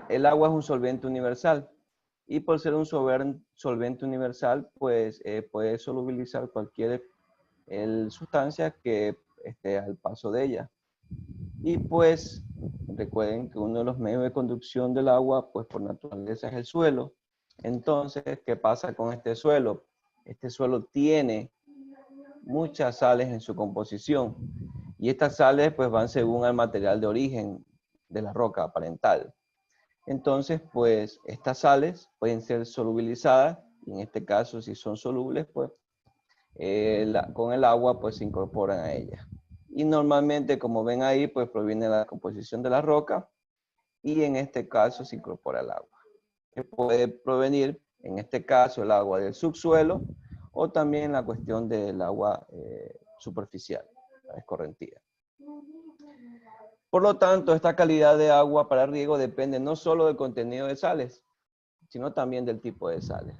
el agua es un solvente universal. Y por ser un solvente universal, pues puede solubilizar cualquier sustancia que esté al paso de ella. Y pues recuerden que uno de los medios de conducción del agua, pues por naturaleza es el suelo. Entonces, ¿qué pasa con este suelo? Este suelo tiene muchas sales en su composición y estas sales pues van según el material de origen de la roca aparental. Entonces, pues estas sales pueden ser solubilizadas y en este caso si son solubles, pues con el agua pues se incorporan a ellas. Y normalmente, como ven ahí, pues proviene de la composición de la roca y en este caso se incorpora el agua. Que puede provenir, en este caso, el agua del subsuelo o también la cuestión del agua superficial, la escorrentía. Por lo tanto, esta calidad de agua para riego depende no solo del contenido de sales, sino también del tipo de sales.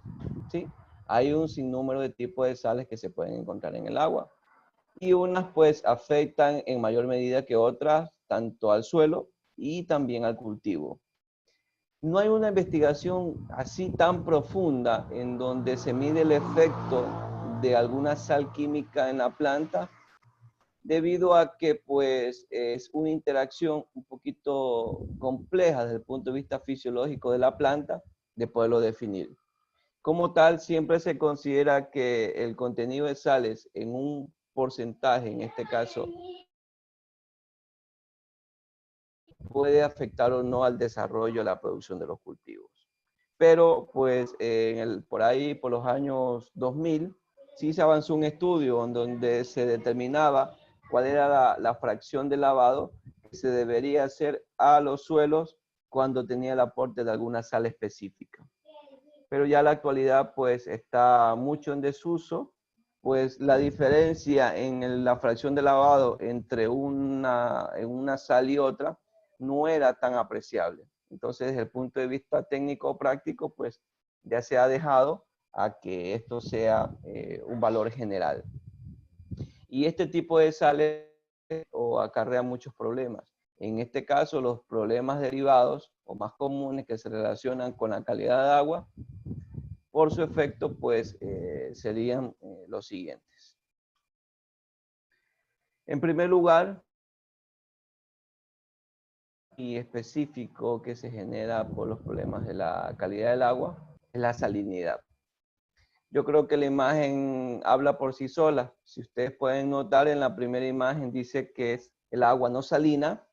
¿Sí? Hay un sinnúmero de tipos de sales que se pueden encontrar en el agua y unas pues afectan en mayor medida que otras tanto al suelo y también al cultivo. No hay una investigación así tan profunda en donde se mide el efecto de alguna sal química en la planta debido a que pues es una interacción un poquito compleja desde el punto de vista fisiológico de la planta de poderlo definir. Como tal, siempre se considera que el contenido de sales en un porcentaje, en este caso, puede afectar o no al desarrollo de la producción de los cultivos. Pero pues por ahí, por los años 2000, sí se avanzó un estudio en donde se determinaba cuál era la fracción de lavado que se debería hacer a los suelos cuando tenía el aporte de alguna sal específica. Pero ya la actualidad pues está mucho en desuso, pues la diferencia en la fracción de lavado entre una sal y otra no era tan apreciable. Entonces, desde el punto de vista técnico-práctico, pues ya se ha dejado a que esto sea un valor general. Y este tipo de sales acarrea muchos problemas. En este caso, los problemas derivados o más comunes que se relacionan con la calidad de agua, por su efecto, pues serían los siguientes. En primer lugar, y específico que se genera por los problemas de la calidad del agua, es la salinidad. Yo creo que la imagen habla por sí sola. Si ustedes pueden notar en la primera imagen dice que es el agua no salina,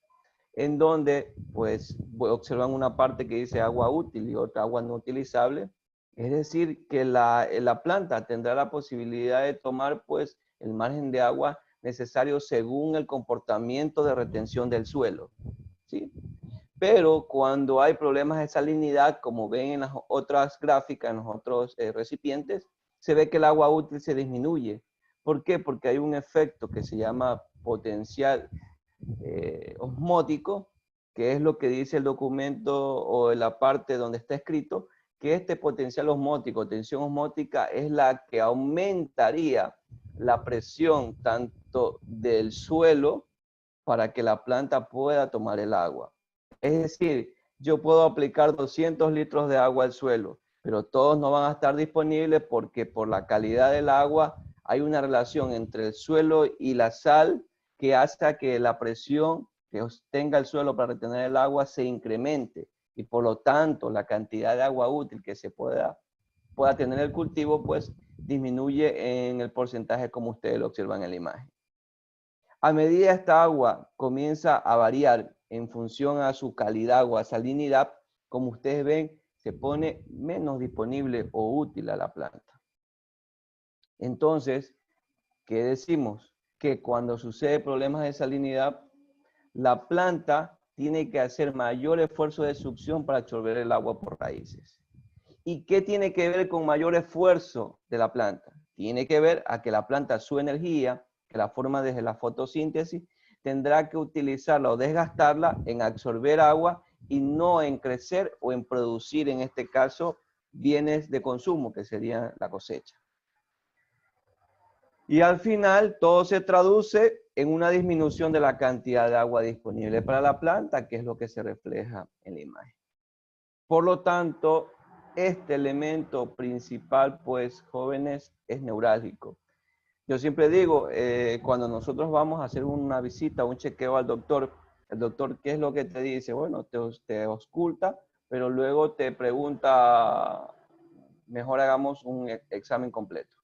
en donde pues observan una parte que dice agua útil y otra agua no utilizable. Es decir, que la planta tendrá la posibilidad de tomar pues el margen de agua necesario según el comportamiento de retención del suelo. ¿Sí? Pero cuando hay problemas de salinidad, como ven en las otras gráficas, en los otros recipientes, se ve que el agua útil se disminuye. ¿Por qué? Porque hay un efecto que se llama potencial osmótico, que es lo que dice el documento o la parte donde está escrito, que este potencial osmótico, tensión osmótica, es la que aumentaría la presión tanto del suelo para que la planta pueda tomar el agua. Es decir, yo puedo aplicar 200 litros de agua al suelo, pero todos no van a estar disponibles porque por la calidad del agua hay una relación entre el suelo y la sal que hace que la presión que tenga el suelo para retener el agua se incremente y por lo tanto la cantidad de agua útil que se pueda tener el cultivo pues disminuye en el porcentaje como ustedes lo observan en la imagen. A medida esta agua comienza a variar en función a su calidad o a salinidad, como ustedes ven, se pone menos disponible o útil a la planta. Entonces, ¿qué decimos? Que cuando sucede problemas de salinidad, la planta tiene que hacer mayor esfuerzo de succión para absorber el agua por raíces. ¿Y qué tiene que ver con mayor esfuerzo de la planta? Tiene que ver a que la planta, su energía, que la forma desde la fotosíntesis, tendrá que utilizarla o desgastarla en absorber agua y no en crecer o en producir, en este caso, bienes de consumo, que sería la cosecha. Y al final, todo se traduce en una disminución de la cantidad de agua disponible para la planta, que es lo que se refleja en la imagen. Por lo tanto, este elemento principal, pues, jóvenes, es neurálgico. Yo siempre digo, cuando nosotros vamos a hacer una visita, un chequeo al doctor, el doctor, ¿qué es lo que te dice? Bueno, te ausculta, pero luego te pregunta, mejor hagamos un examen completo,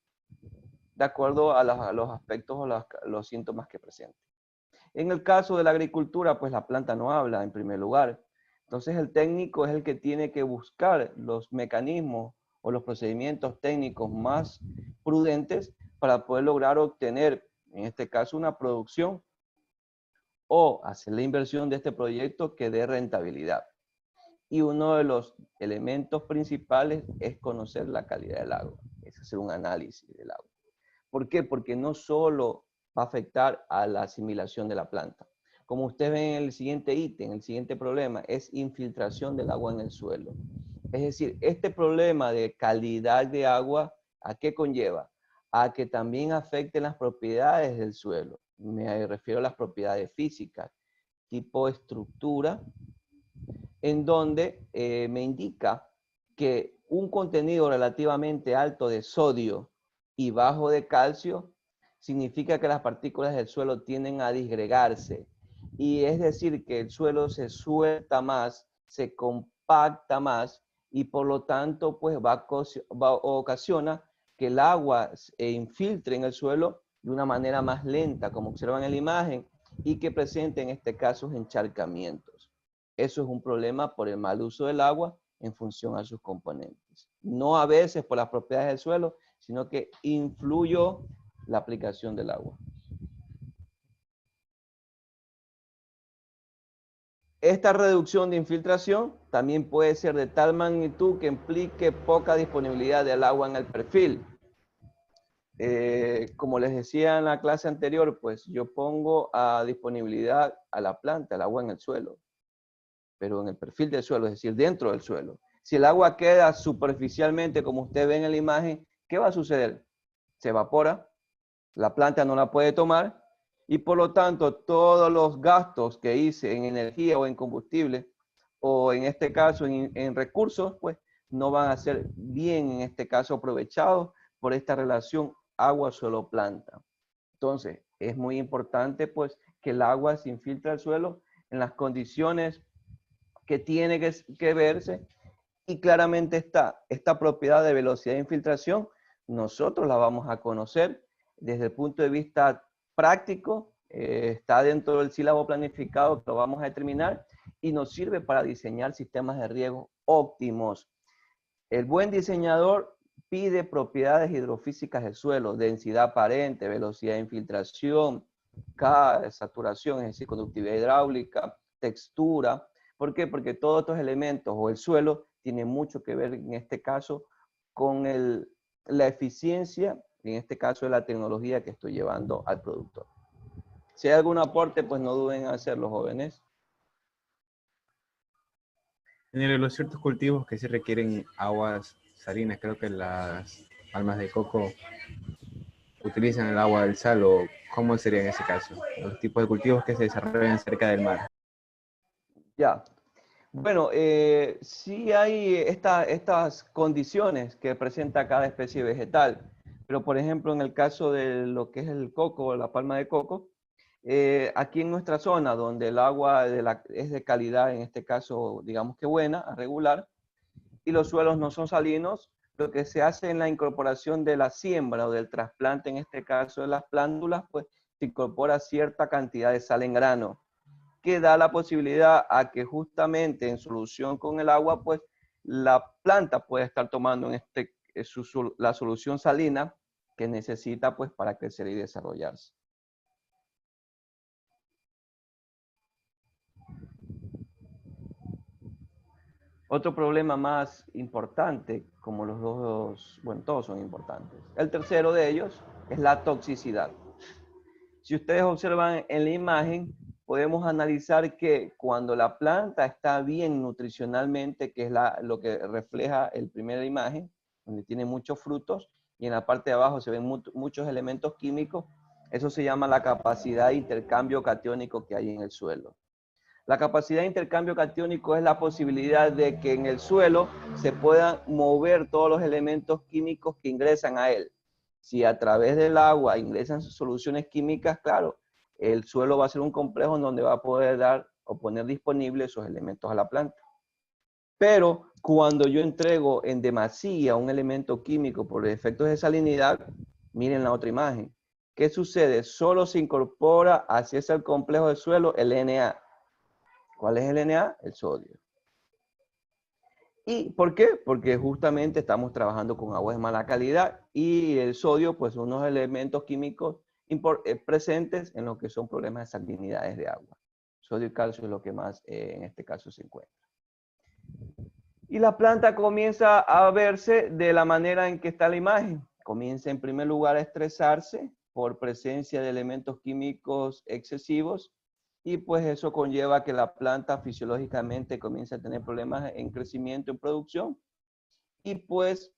de acuerdo a los aspectos o los síntomas que presenta. En el caso de la agricultura, pues la planta no habla en primer lugar. Entonces el técnico es el que tiene que buscar los mecanismos o los procedimientos técnicos más prudentes para poder lograr obtener, en este caso, una producción o hacer la inversión de este proyecto que dé rentabilidad. Y uno de los elementos principales es conocer la calidad del agua, es hacer un análisis del agua. ¿Por qué? Porque no solo va a afectar a la asimilación de la planta. Como ustedes ven en el siguiente ítem, el siguiente problema es infiltración del agua en el suelo. Es decir, este problema de calidad de agua, ¿a qué conlleva? A que también afecten las propiedades del suelo. Me refiero a las propiedades físicas, tipo estructura, en donde me indica que un contenido relativamente alto de sodio y bajo de calcio significa que las partículas del suelo tienden a disgregarse. Y es decir, que el suelo se suelta más, se compacta más y por lo tanto pues ocasiona que el agua infiltre en el suelo de una manera más lenta, como observan en la imagen, y que presente en este caso encharcamientos. Eso es un problema por el mal uso del agua en función a sus componentes. No a veces por las propiedades del suelo, sino que influyó la aplicación del agua. Esta reducción de infiltración también puede ser de tal magnitud que implique poca disponibilidad del agua en el perfil. Como les decía en la clase anterior, pues yo pongo a disponibilidad a la planta, el agua en el suelo, pero en el perfil del suelo, es decir, dentro del suelo. Si el agua queda superficialmente, como usted ve en la imagen, ¿qué va a suceder? Se evapora, la planta no la puede tomar y por lo tanto todos los gastos que hice en energía o en combustible o en este caso en recursos, pues no van a ser bien en este caso aprovechados por esta relación agua-suelo-planta. Entonces, es muy importante pues que el agua se infiltre al suelo en las condiciones que tiene que verse y claramente está esta propiedad de velocidad de infiltración, nosotros la vamos a conocer desde el punto de vista práctico, está dentro del sílabo planificado que lo vamos a determinar y nos sirve para diseñar sistemas de riego óptimos. El buen diseñador pide propiedades hidrofísicas del suelo, densidad aparente, velocidad de infiltración, K, saturación, es decir, conductividad hidráulica, textura. ¿Por qué? Porque todos estos elementos o el suelo tiene mucho que ver en este caso con la eficiencia, en este caso de la tecnología que estoy llevando al productor. Si hay algún aporte, pues no duden en hacerlo, jóvenes. En los ciertos cultivos que sí requieren aguas salinas, creo que las palmas de coco utilizan el agua del sal, o cómo sería en ese caso, los tipos de cultivos que se desarrollan cerca del mar. Ya. Bueno, sí hay estas condiciones que presenta cada especie vegetal, pero por ejemplo en el caso de lo que es el coco, la palma de coco, aquí en nuestra zona donde el agua es de calidad, en este caso digamos que buena, regular, y los suelos no son salinos, lo que se hace en la incorporación de la siembra o del trasplante, en este caso de las plántulas, pues se incorpora cierta cantidad de sal en grano que da la posibilidad a que justamente en solución con el agua, pues la planta puede estar tomando la solución salina que necesita pues para crecer y desarrollarse. Otro problema más importante, como los dos, bueno, todos son importantes. El tercero de ellos es la toxicidad. Si ustedes observan en la imagen, podemos analizar que cuando la planta está bien nutricionalmente, que es lo que refleja el primera imagen, donde tiene muchos frutos, y en la parte de abajo se ven muchos elementos químicos, eso se llama la capacidad de intercambio catiónico que hay en el suelo. La capacidad de intercambio catiónico es la posibilidad de que en el suelo se puedan mover todos los elementos químicos que ingresan a él. Si a través del agua ingresan soluciones químicas, claro, el suelo va a ser un complejo en donde va a poder dar o poner disponibles esos elementos a la planta. Pero cuando yo entrego en demasía un elemento químico por efectos de salinidad, miren la otra imagen. ¿Qué sucede? Solo se incorpora hacia ese complejo de suelo el Na. ¿Cuál es el Na? El sodio. ¿Y por qué? Porque justamente estamos trabajando con aguas de mala calidad y el sodio, pues, son unos elementos químicos presentes en lo que son problemas de salinidades de agua. Sodio y calcio es lo que más en este caso se encuentra. Y la planta comienza a verse de la manera en que está la imagen. Comienza en primer lugar a estresarse por presencia de elementos químicos excesivos y pues eso conlleva que la planta fisiológicamente comience a tener problemas en crecimiento y producción y pues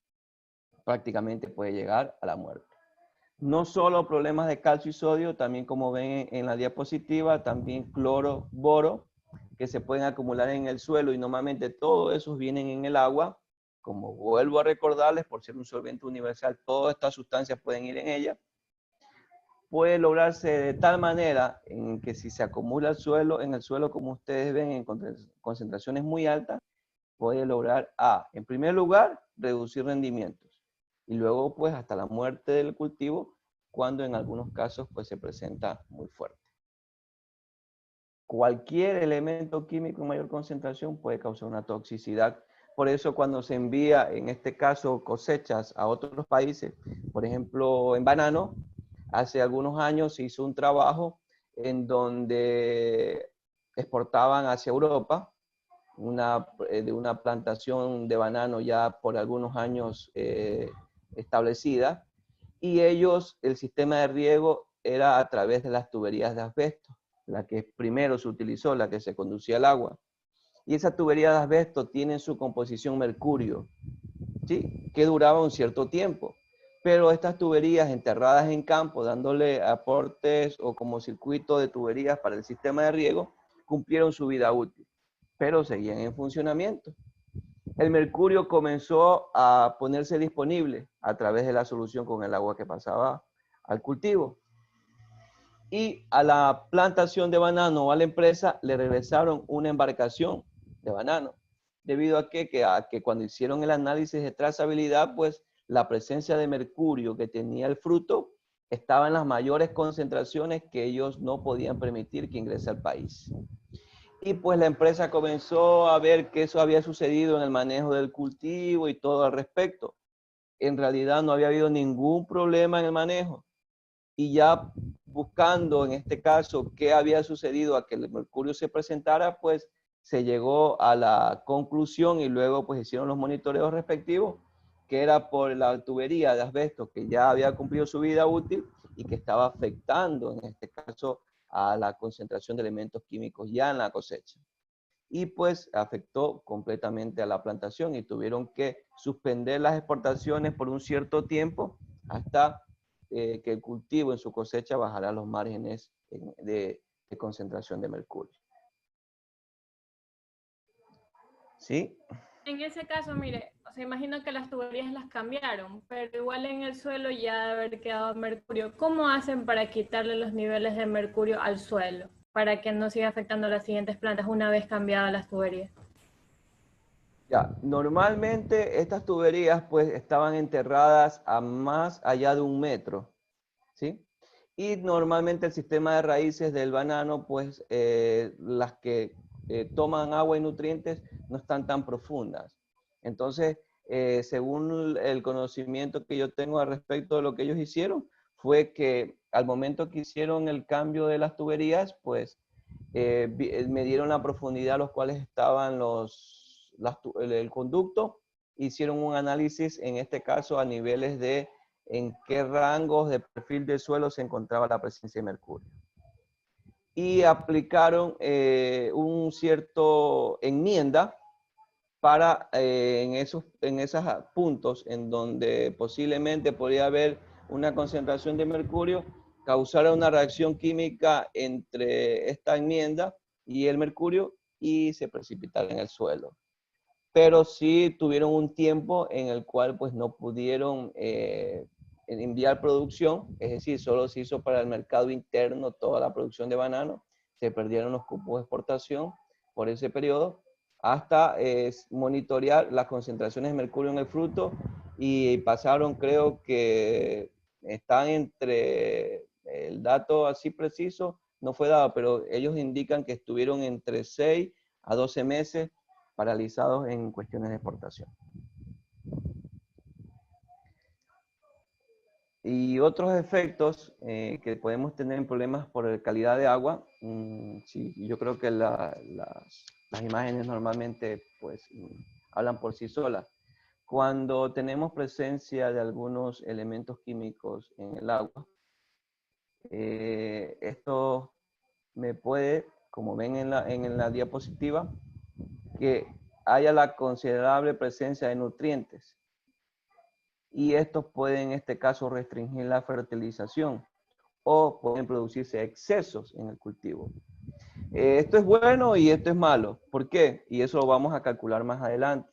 prácticamente puede llegar a la muerte. No solo problemas de calcio y sodio, también como ven en la diapositiva, también cloro, boro, que se pueden acumular en el suelo y normalmente todos esos vienen en el agua. Como vuelvo a recordarles, por ser un solvente universal, todas estas sustancias pueden ir en ella. Puede lograrse de tal manera en que si se acumula en el suelo, como ustedes ven, en concentraciones muy altas, puede lograr en primer lugar, reducir rendimientos. Y luego, pues, hasta la muerte del cultivo, cuando en algunos casos, pues, se presenta muy fuerte. Cualquier elemento químico en mayor concentración puede causar una toxicidad. Por eso cuando se envía, en este caso, cosechas a otros países, por ejemplo, en banano, hace algunos años se hizo un trabajo en donde exportaban hacia Europa de una plantación de banano ya por algunos años establecida, y ellos, el sistema de riego era a través de las tuberías de asbesto, la que primero se utilizó, la que se conducía al agua. Y esa tubería de asbesto tiene en su composición mercurio, ¿sí? Que duraba un cierto tiempo. Pero estas tuberías enterradas en campo, dándole aportes o como circuito de tuberías para el sistema de riego, cumplieron su vida útil, pero seguían en funcionamiento. El mercurio comenzó a ponerse disponible a través de la solución con el agua que pasaba al cultivo. Y a la plantación de banano o a la empresa le regresaron una embarcación de banano, debido a que cuando hicieron el análisis de trazabilidad, pues la presencia de mercurio que tenía el fruto estaba en las mayores concentraciones que ellos no podían permitir que ingrese al país. Y pues la empresa comenzó a ver que eso había sucedido en el manejo del cultivo y todo al respecto. En realidad no había habido ningún problema en el manejo. Y ya buscando en este caso qué había sucedido a que el mercurio se presentara, pues se llegó a la conclusión y luego pues hicieron los monitoreos respectivos, que era por la tubería de asbesto que ya había cumplido su vida útil y que estaba afectando en este caso a la concentración de elementos químicos ya en la cosecha. Y pues afectó completamente a la plantación y tuvieron que suspender las exportaciones por un cierto tiempo hasta que el cultivo en su cosecha bajara los márgenes de concentración de mercurio. ¿Sí? En ese caso, mire, o sea, imagino que las tuberías las cambiaron, pero igual en el suelo ya debe haber quedado mercurio. ¿Cómo hacen para quitarle los niveles de mercurio al suelo? Para que no siga afectando a las siguientes plantas una vez cambiadas las tuberías. Ya, normalmente estas tuberías pues estaban enterradas a más allá de 1 metro, ¿sí? Y normalmente el sistema de raíces del banano, pues las que toman agua y nutrientes no están tan profundas. Entonces, según el conocimiento que yo tengo al respecto de lo que ellos hicieron, fue que al momento que hicieron el cambio de las tuberías, pues medieron la profundidad a los cuales estaban el conducto, hicieron un análisis, en este caso a niveles de en qué rangos de perfil del suelo se encontraba la presencia de mercurio. Y aplicaron un cierto enmienda para en esos puntos en donde posiblemente podría haber una concentración de mercurio, causara una reacción química entre esta enmienda y el mercurio y se precipitaron en el suelo. Pero sí tuvieron un tiempo en el cual pues no pudieron enviar producción, es decir, solo se hizo para el mercado interno toda la producción de banano, se perdieron los cupos de exportación por ese periodo, hasta monitorear las concentraciones de mercurio en el fruto y pasaron, creo que están entre, el dato así preciso no fue dado, pero ellos indican que estuvieron entre 6 a 12 meses paralizados en cuestiones de exportación. Y otros efectos que podemos tener en problemas por la calidad de agua, sí, yo creo que las imágenes normalmente pues hablan por sí solas. Cuando tenemos presencia de algunos elementos químicos en el agua, esto me puede, como ven en la diapositiva, que haya la considerable presencia de nutrientes. Y estos pueden, en este caso, restringir la fertilización o pueden producirse excesos en el cultivo. Esto es bueno y esto es malo. ¿Por qué? Y eso lo vamos a calcular más adelante.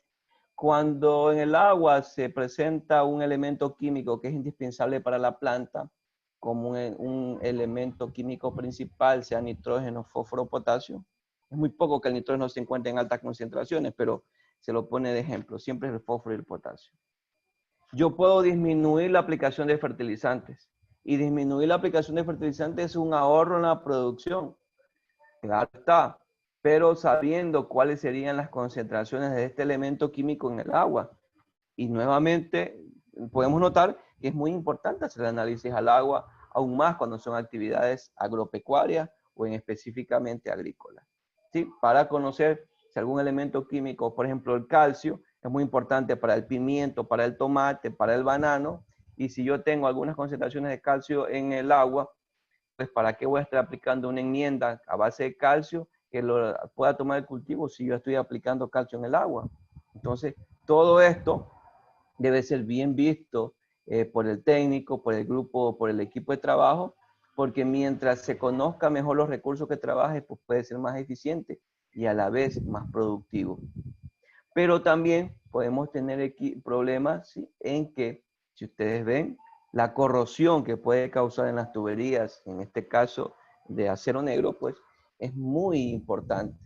Cuando en el agua se presenta un elemento químico que es indispensable para la planta, como un elemento químico principal, sea nitrógeno, fósforo, potasio, es muy poco que el nitrógeno se encuentre en altas concentraciones, pero se lo pone de ejemplo, siempre es el fósforo y el potasio. Yo puedo disminuir la aplicación de fertilizantes. Y disminuir la aplicación de fertilizantes es un ahorro en la producción. Claro está. Pero sabiendo cuáles serían las concentraciones de este elemento químico en el agua. Y nuevamente podemos notar que es muy importante hacer el análisis al agua, aún más cuando son actividades agropecuarias o en específicamente agrícolas. ¿Sí? Para conocer si algún elemento químico, por ejemplo el calcio, es muy importante para el pimiento, para el tomate, para el banano, y si yo tengo algunas concentraciones de calcio en el agua, pues ¿para qué voy a estar aplicando una enmienda a base de calcio que lo pueda tomar el cultivo si yo estoy aplicando calcio en el agua? Entonces, todo esto debe ser bien visto por el técnico, por el grupo, por el equipo de trabajo, porque mientras se conozca mejor los recursos que trabaje, pues puede ser más eficiente y a la vez más productivo. Pero también podemos tener problemas, ¿sí?, en que, si ustedes ven, la corrosión que puede causar en las tuberías, en este caso de acero negro, pues es muy importante.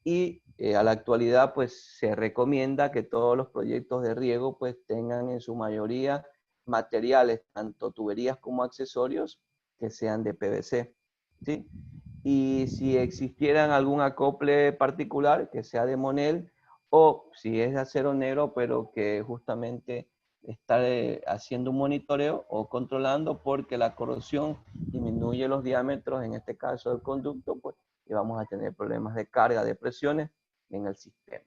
Y a la actualidad, pues se recomienda que todos los proyectos de riego, pues tengan en su mayoría materiales, tanto tuberías como accesorios, que sean de PVC, ¿sí? Y si existieran algún acople particular, que sea de Monel, o si es de acero negro, pero que justamente está haciendo un monitoreo o controlando, porque la corrosión disminuye los diámetros, en este caso del conducto, pues, y vamos a tener problemas de carga, de presiones en el sistema.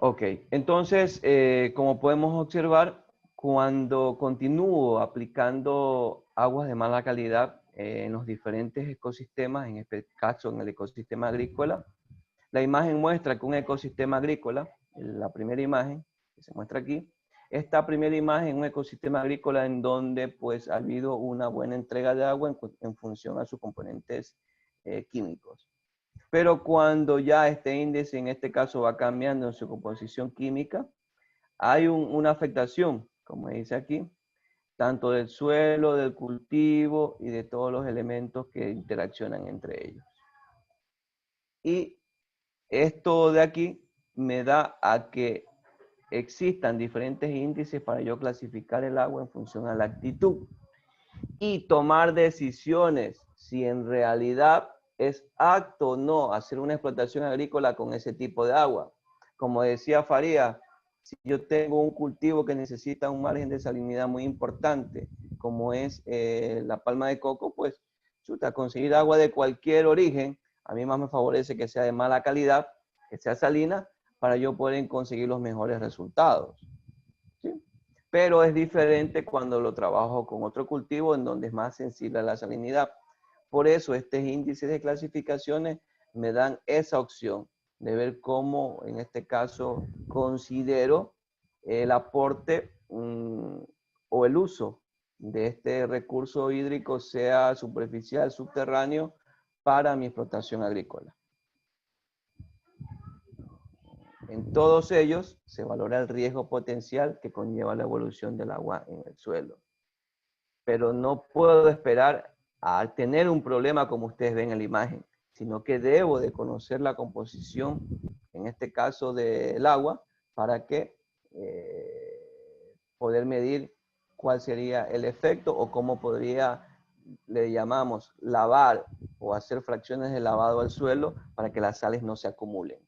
Ok, entonces, como podemos observar, cuando continúo aplicando aguas de mala calidad en los diferentes ecosistemas, en este caso en el ecosistema agrícola, la imagen muestra que un ecosistema agrícola, la primera imagen que se muestra aquí, esta primera imagen es un ecosistema agrícola en donde pues ha habido una buena entrega de agua en función a sus componentes químicos. Pero cuando ya este índice, en este caso, va cambiando en su composición química, hay una afectación, como dice aquí, tanto del suelo, del cultivo y de todos los elementos que interaccionan entre ellos. Y esto de aquí me da a que existan diferentes índices para yo clasificar el agua en función a la actitud y tomar decisiones si en realidad es apto o no hacer una explotación agrícola con ese tipo de agua. Como decía Faría, si yo tengo un cultivo que necesita un margen de salinidad muy importante, como es la palma de coco, pues chuta, conseguir agua de cualquier origen, a mí más me favorece que sea de mala calidad, que sea salina, para yo poder conseguir los mejores resultados. ¿Sí? Pero es diferente cuando lo trabajo con otro cultivo en donde es más sensible a la salinidad. Por eso estos índices de clasificaciones me dan esa opción de ver cómo, en este caso, considero el aporte o el uso de este recurso hídrico, sea superficial, subterráneo, para mi explotación agrícola. En todos ellos se valora el riesgo potencial que conlleva la evolución del agua en el suelo. Pero no puedo esperar a tener un problema como ustedes ven en la imagen, sino que debo de conocer la composición, en este caso del agua, para que poder medir cuál sería el efecto o cómo podría, le llamamos, lavar o hacer fracciones de lavado al suelo para que las sales no se acumulen.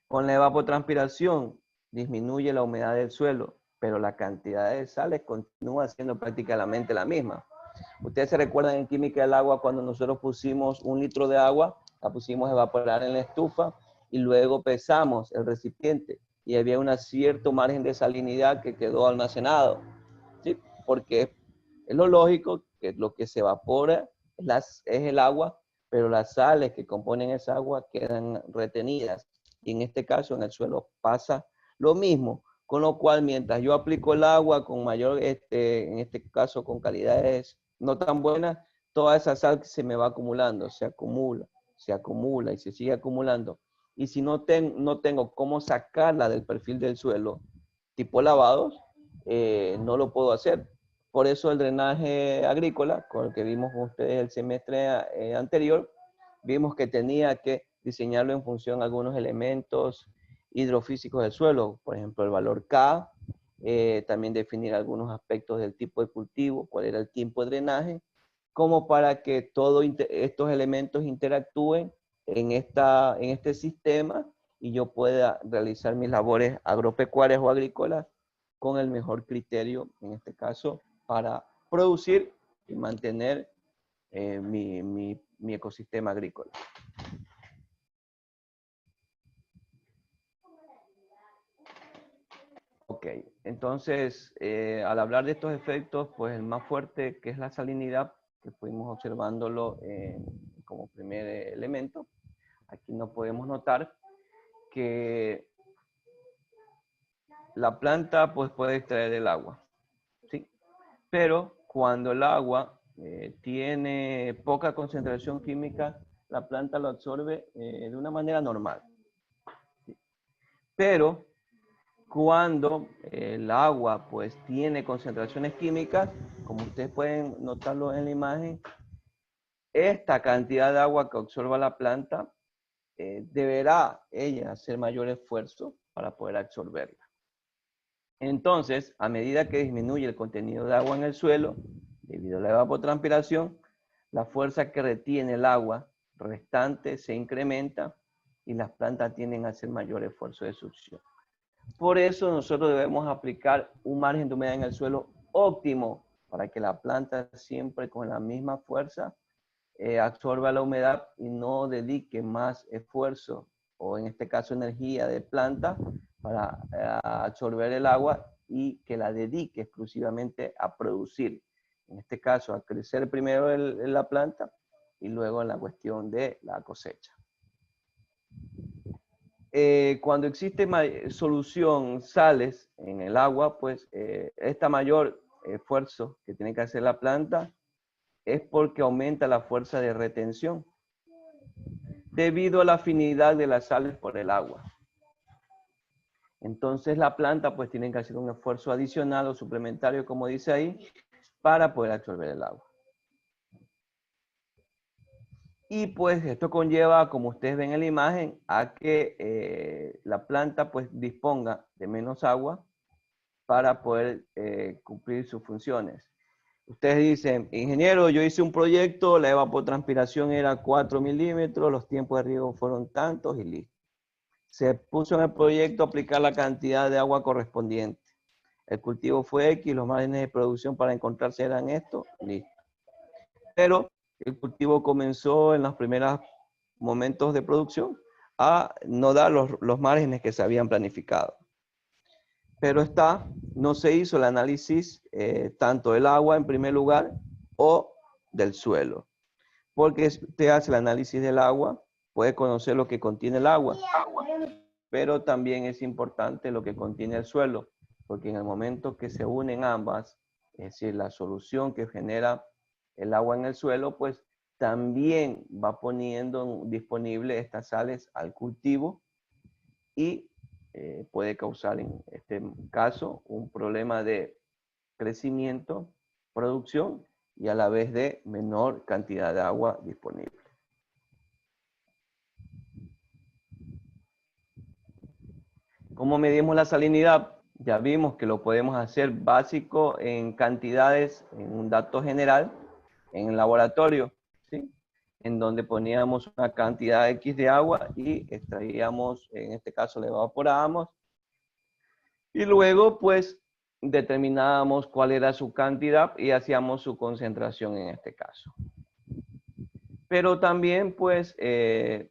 Con la evapotranspiración disminuye la humedad del suelo, pero la cantidad de sales continúa siendo prácticamente la misma. Ustedes se recuerdan en química del agua cuando nosotros pusimos 1 litro de agua, la pusimos a evaporar en la estufa y luego pesamos el recipiente y había un cierto margen de salinidad que quedó almacenado, ¿sí? Porque es lo lógico que lo que se evapora es el agua, pero las sales que componen esa agua quedan retenidas. Y en este caso en el suelo pasa lo mismo, con lo cual mientras yo aplico el agua con mayor, en este caso con calidades no tan buenas, toda esa sal se me va acumulando, se acumula y se sigue acumulando. Y si no tengo cómo sacarla del perfil del suelo, tipo lavados, no lo puedo hacer. Por eso el drenaje agrícola, con el que vimos con ustedes el semestre anterior, vimos que tenía que diseñarlo en función de algunos elementos hidrofísicos del suelo, por ejemplo el valor K, también definir algunos aspectos del tipo de cultivo, cuál era el tiempo de drenaje, como para que todos estos elementos interactúen en este sistema y yo pueda realizar mis labores agropecuarias o agrícolas con el mejor criterio, en este caso, para producir y mantener mi ecosistema agrícola. Ok, entonces, al hablar de estos efectos, pues el más fuerte, que es la salinidad, que fuimos observándolo como primer elemento, aquí nos podemos notar que la planta pues puede extraer el agua, ¿sí? Pero cuando el agua tiene poca concentración química, la planta lo absorbe de una manera normal, ¿sí? Pero cuando el agua pues tiene concentraciones químicas, como ustedes pueden notarlo en la imagen, esta cantidad de agua que absorba la planta deberá ella hacer mayor esfuerzo para poder absorberla. Entonces, a medida que disminuye el contenido de agua en el suelo, debido a la evapotranspiración, la fuerza que retiene el agua restante se incrementa y las plantas tienden a hacer mayor esfuerzo de succión. Por eso nosotros debemos aplicar un margen de humedad en el suelo óptimo para que la planta siempre con la misma fuerza absorba la humedad y no dedique más esfuerzo o en este caso energía de planta para absorber el agua y que la dedique exclusivamente a producir. En este caso, a crecer primero en la planta y luego en la cuestión de la cosecha. Cuando existe solución sales en el agua, pues esta mayor esfuerzo que tiene que hacer la planta es porque aumenta la fuerza de retención debido a la afinidad de las sales por el agua. Entonces la planta pues tiene que hacer un esfuerzo adicional o suplementario, como dice ahí, para poder absorber el agua. Y pues esto conlleva, como ustedes ven en la imagen, a que la planta pues disponga de menos agua para poder cumplir sus funciones. Ustedes dicen, ingeniero, yo hice un proyecto, la evapotranspiración era 4 milímetros, los tiempos de riego fueron tantos y listo. Se puso en el proyecto aplicar la cantidad de agua correspondiente. El cultivo fue X, los márgenes de producción para encontrarse eran estos, listo. Pero el cultivo comenzó en los primeros momentos de producción a no dar los márgenes que se habían planificado. Pero no se hizo el análisis tanto del agua en primer lugar o del suelo. Porque usted hace el análisis del agua, puede conocer lo que contiene el agua, pero también es importante lo que contiene el suelo, porque en el momento que se unen ambas, es decir, la solución que genera el agua en el suelo, pues también va poniendo disponible estas sales al cultivo y puede causar en este caso un problema de crecimiento, producción y a la vez de menor cantidad de agua disponible. ¿Cómo medimos la salinidad? Ya vimos que lo podemos hacer básico en cantidades, en un dato general, en el laboratorio, ¿sí? En donde poníamos una cantidad X de agua y extraíamos, en este caso le evaporábamos, y luego pues determinábamos cuál era su cantidad y hacíamos su concentración en este caso. Pero también pues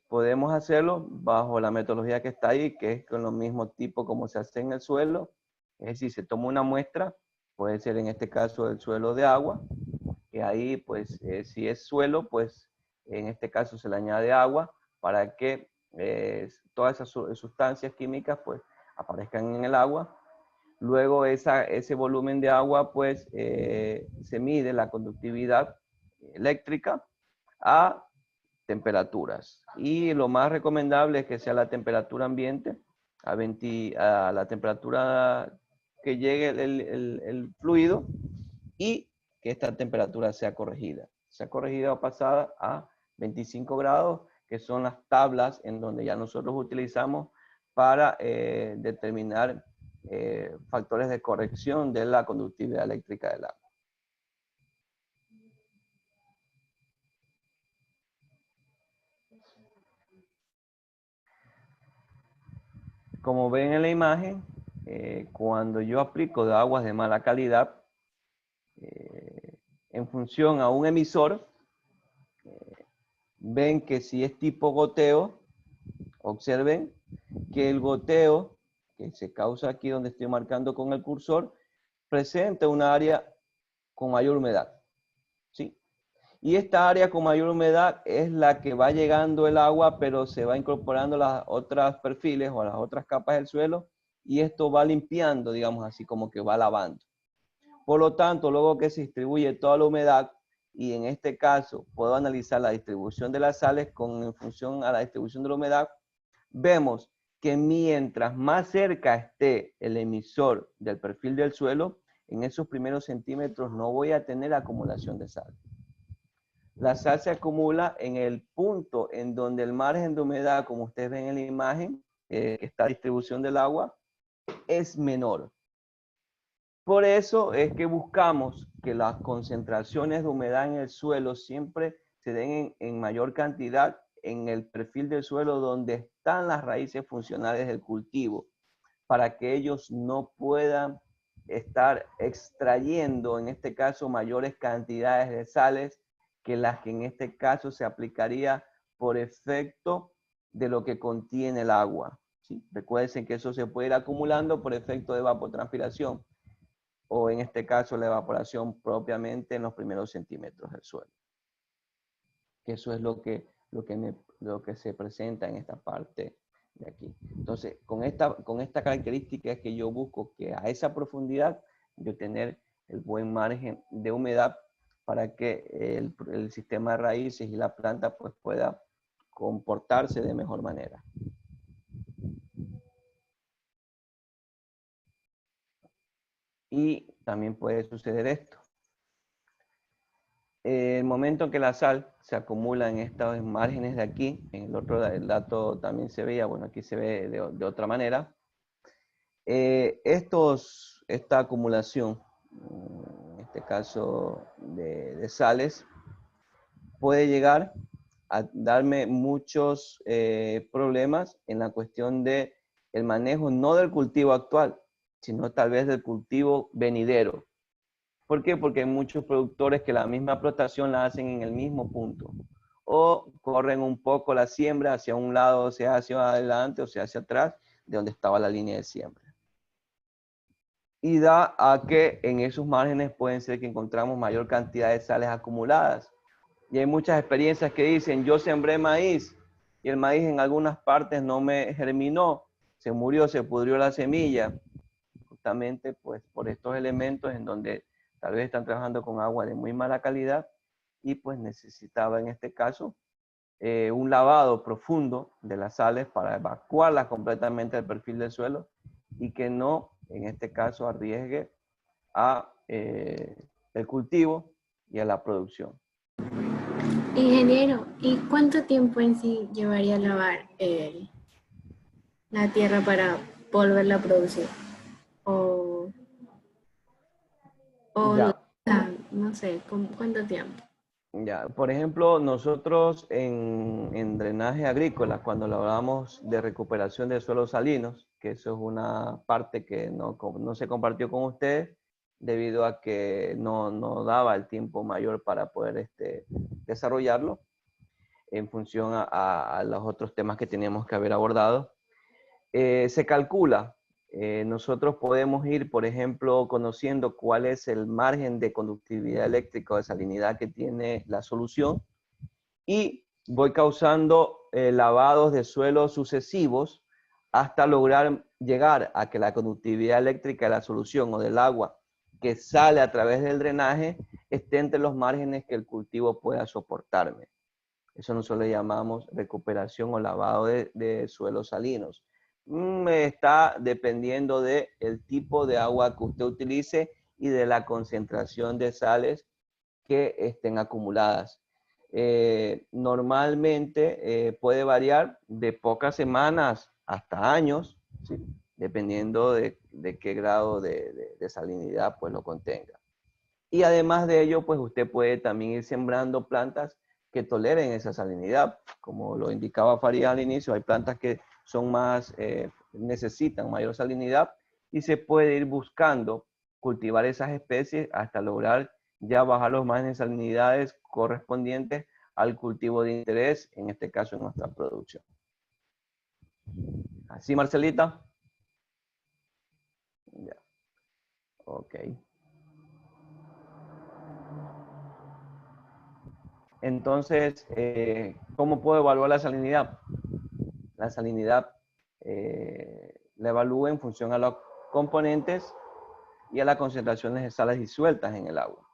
podemos hacerlo bajo la metodología que está ahí, que es con los mismos tipos como se hace en el suelo. Es decir, se toma una muestra, puede ser en este caso el suelo de agua, y ahí pues si es suelo, pues en este caso se le añade agua para que todas esas sustancias químicas pues aparezcan en el agua. Luego ese volumen de agua pues se mide la conductividad eléctrica a temperaturas. Y lo más recomendable es que sea la temperatura ambiente, a la temperatura que llegue el fluido y que esta temperatura sea corregida. Sea corregida o pasada a 25 grados, que son las tablas en donde ya nosotros utilizamos para determinar factores de corrección de la conductividad eléctrica del agua. Como ven en la imagen, cuando yo aplico de aguas de mala calidad, en función a un emisor, ven que si es tipo goteo, observen que el goteo que se causa aquí donde estoy marcando con el cursor, presenta un área con mayor humedad, ¿sí? Y esta área con mayor humedad es la que va llegando el agua, pero se va incorporando las otras perfiles o las otras capas del suelo y esto va limpiando, digamos así, como que va lavando. Por lo tanto, luego que se distribuye toda la humedad, y en este caso puedo analizar la distribución de las sales en función a la distribución de la humedad, vemos que mientras más cerca esté el emisor del perfil del suelo, en esos primeros centímetros no voy a tener acumulación de sal. La sal se acumula en el punto en donde el margen de humedad, como ustedes ven en la imagen, esta distribución del agua, es menor. Por eso es que buscamos que las concentraciones de humedad en el suelo siempre se den en mayor cantidad en el perfil del suelo donde están las raíces funcionales del cultivo, para que ellos no puedan estar extrayendo, en este caso, mayores cantidades de sales que las que en este caso se aplicaría por efecto de lo que contiene el agua, ¿sí? Recuerden que eso se puede ir acumulando por efecto de evapotranspiración, o en este caso la evaporación propiamente en los primeros centímetros del suelo. Eso es lo que se presenta en esta parte de aquí. Entonces, con esta característica es que yo busco que a esa profundidad yo tener el buen margen de humedad para que el sistema de raíces y la planta pues pueda comportarse de mejor manera. Y también puede suceder esto. El momento en que la sal se acumula en estos márgenes de aquí, en el otro el dato también se veía, bueno, aquí se ve de otra manera. Esta acumulación, en este caso de sales, puede llegar a darme muchos problemas en la cuestión de el manejo, no del cultivo actual, sino tal vez del cultivo venidero. ¿Por qué? Porque hay muchos productores que la misma explotación la hacen en el mismo punto. O corren un poco la siembra hacia un lado, o sea hacia adelante, o sea hacia atrás, de donde estaba la línea de siembra. Y da a que en esos márgenes pueden ser que encontramos mayor cantidad de sales acumuladas. Y hay muchas experiencias que dicen, yo sembré maíz y el maíz en algunas partes no me germinó, se murió, se pudrió la semilla. Justamente pues por estos elementos en donde Tal vez están trabajando con agua de muy mala calidad y pues necesitaba en este caso un lavado profundo de las sales para evacuarlas completamente del perfil del suelo y que no, en este caso, arriesgue a el cultivo y a la producción. Ingeniero, ¿y cuánto tiempo en sí llevaría a lavar la tierra para volverla a producir? O Ya, no sé, ¿cuánto tiempo? ya. Por ejemplo, nosotros en drenaje agrícola, cuando hablamos de recuperación de suelos salinos, que eso es una parte que no se compartió con ustedes, debido a que no daba el tiempo mayor para poder desarrollarlo en función a los otros temas que teníamos que haber abordado. Se calcula, nosotros podemos ir, por ejemplo, conociendo cuál es el margen de conductividad eléctrica o de salinidad que tiene la solución y voy causando lavados de suelos sucesivos hasta lograr llegar a que la conductividad eléctrica de la solución o del agua que sale a través del drenaje esté entre los márgenes que el cultivo pueda soportarme. Eso nosotros le llamamos recuperación o lavado de suelos salinos. Está dependiendo del tipo de agua que usted utilice y de la concentración de sales que estén acumuladas. Normalmente puede variar de pocas semanas hasta años, ¿sí? Dependiendo de qué grado de salinidad pues lo contenga. Y además de ello, pues usted puede también ir sembrando plantas que toleren esa salinidad. Como lo indicaba Farid al inicio, hay plantas que son más, necesitan mayor salinidad y se puede ir buscando cultivar esas especies hasta lograr ya bajar los márgenes de salinidades correspondientes al cultivo de interés, en este caso en nuestra producción. ¿Así, Marcelita? Ya. Ok. Entonces, ¿cómo puedo evaluar la salinidad? La salinidad la evalúo en función a los componentes y a las concentraciones de sales disueltas en el agua.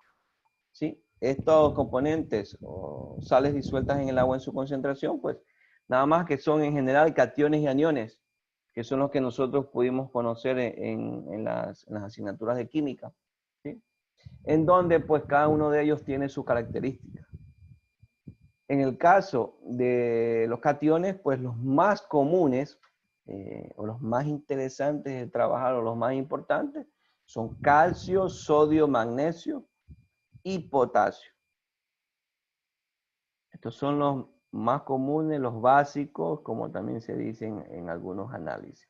¿Sí? Estos componentes o sales disueltas en el agua en su concentración, pues nada más que son en general cationes y aniones, que son los que nosotros pudimos conocer en las asignaturas de química, ¿sí? En donde pues cada uno de ellos tiene su característica. En el caso de los cationes, pues los más comunes o los más interesantes de trabajar o los más importantes son calcio, sodio, magnesio y potasio. Estos son los más comunes, los básicos, como también se dicen en algunos análisis.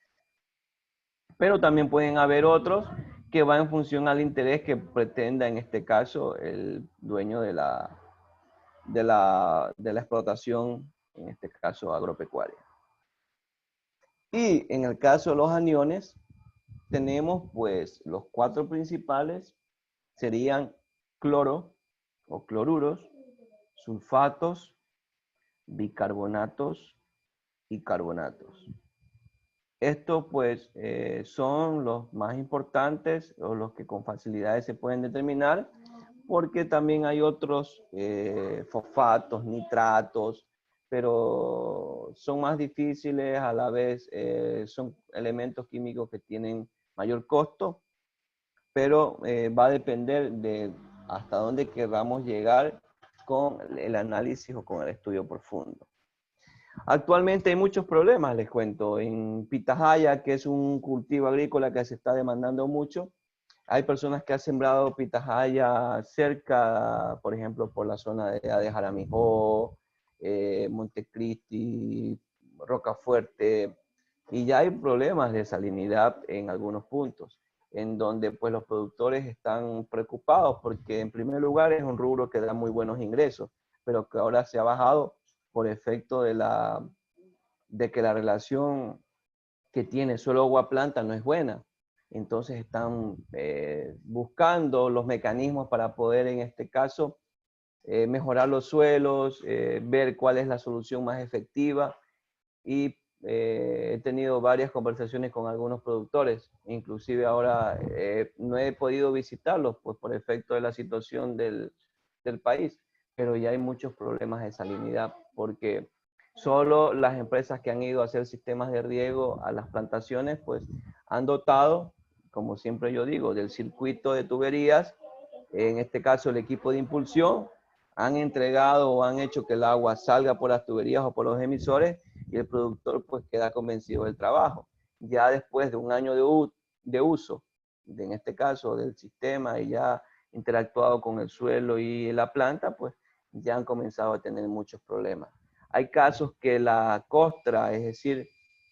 Pero también pueden haber otros que van en función al interés que pretenda, en este caso, el dueño de la explotación, en este caso agropecuaria. Y en el caso de los aniones, tenemos pues los cuatro principales, serían cloro o cloruros, sulfatos, bicarbonatos y carbonatos. Estos pues son los más importantes o los que con facilidad se pueden determinar, porque también hay otros fosfatos, nitratos, pero son más difíciles, a la vez son elementos químicos que tienen mayor costo, pero va a depender de hasta dónde queramos llegar con el análisis o con el estudio profundo. Actualmente hay muchos problemas, les cuento. En pitahaya, que es un cultivo agrícola que se está demandando mucho, hay personas que han sembrado pitahaya cerca, por ejemplo, por la zona de Jaramijó, Montecristi, Rocafuerte, y ya hay problemas de salinidad en algunos puntos, en donde pues los productores están preocupados porque en primer lugar es un rubro que da muy buenos ingresos, pero que ahora se ha bajado por efecto de que la relación que tiene suelo agua-planta no es buena. Entonces están buscando los mecanismos para poder, en este caso, mejorar los suelos, ver cuál es la solución más efectiva y he tenido varias conversaciones con algunos productores, inclusive ahora no he podido visitarlos pues por efecto de la situación del país, pero ya hay muchos problemas de salinidad porque solo las empresas que han ido a hacer sistemas de riego a las plantaciones pues han dotado, como siempre yo digo, del circuito de tuberías, en este caso el equipo de impulsión, han entregado o han hecho que el agua salga por las tuberías o por los emisores y el productor pues queda convencido del trabajo. Ya después de un año de uso, en este caso del sistema y ya interactuado con el suelo y la planta, pues ya han comenzado a tener muchos problemas. Hay casos que la costra, es decir,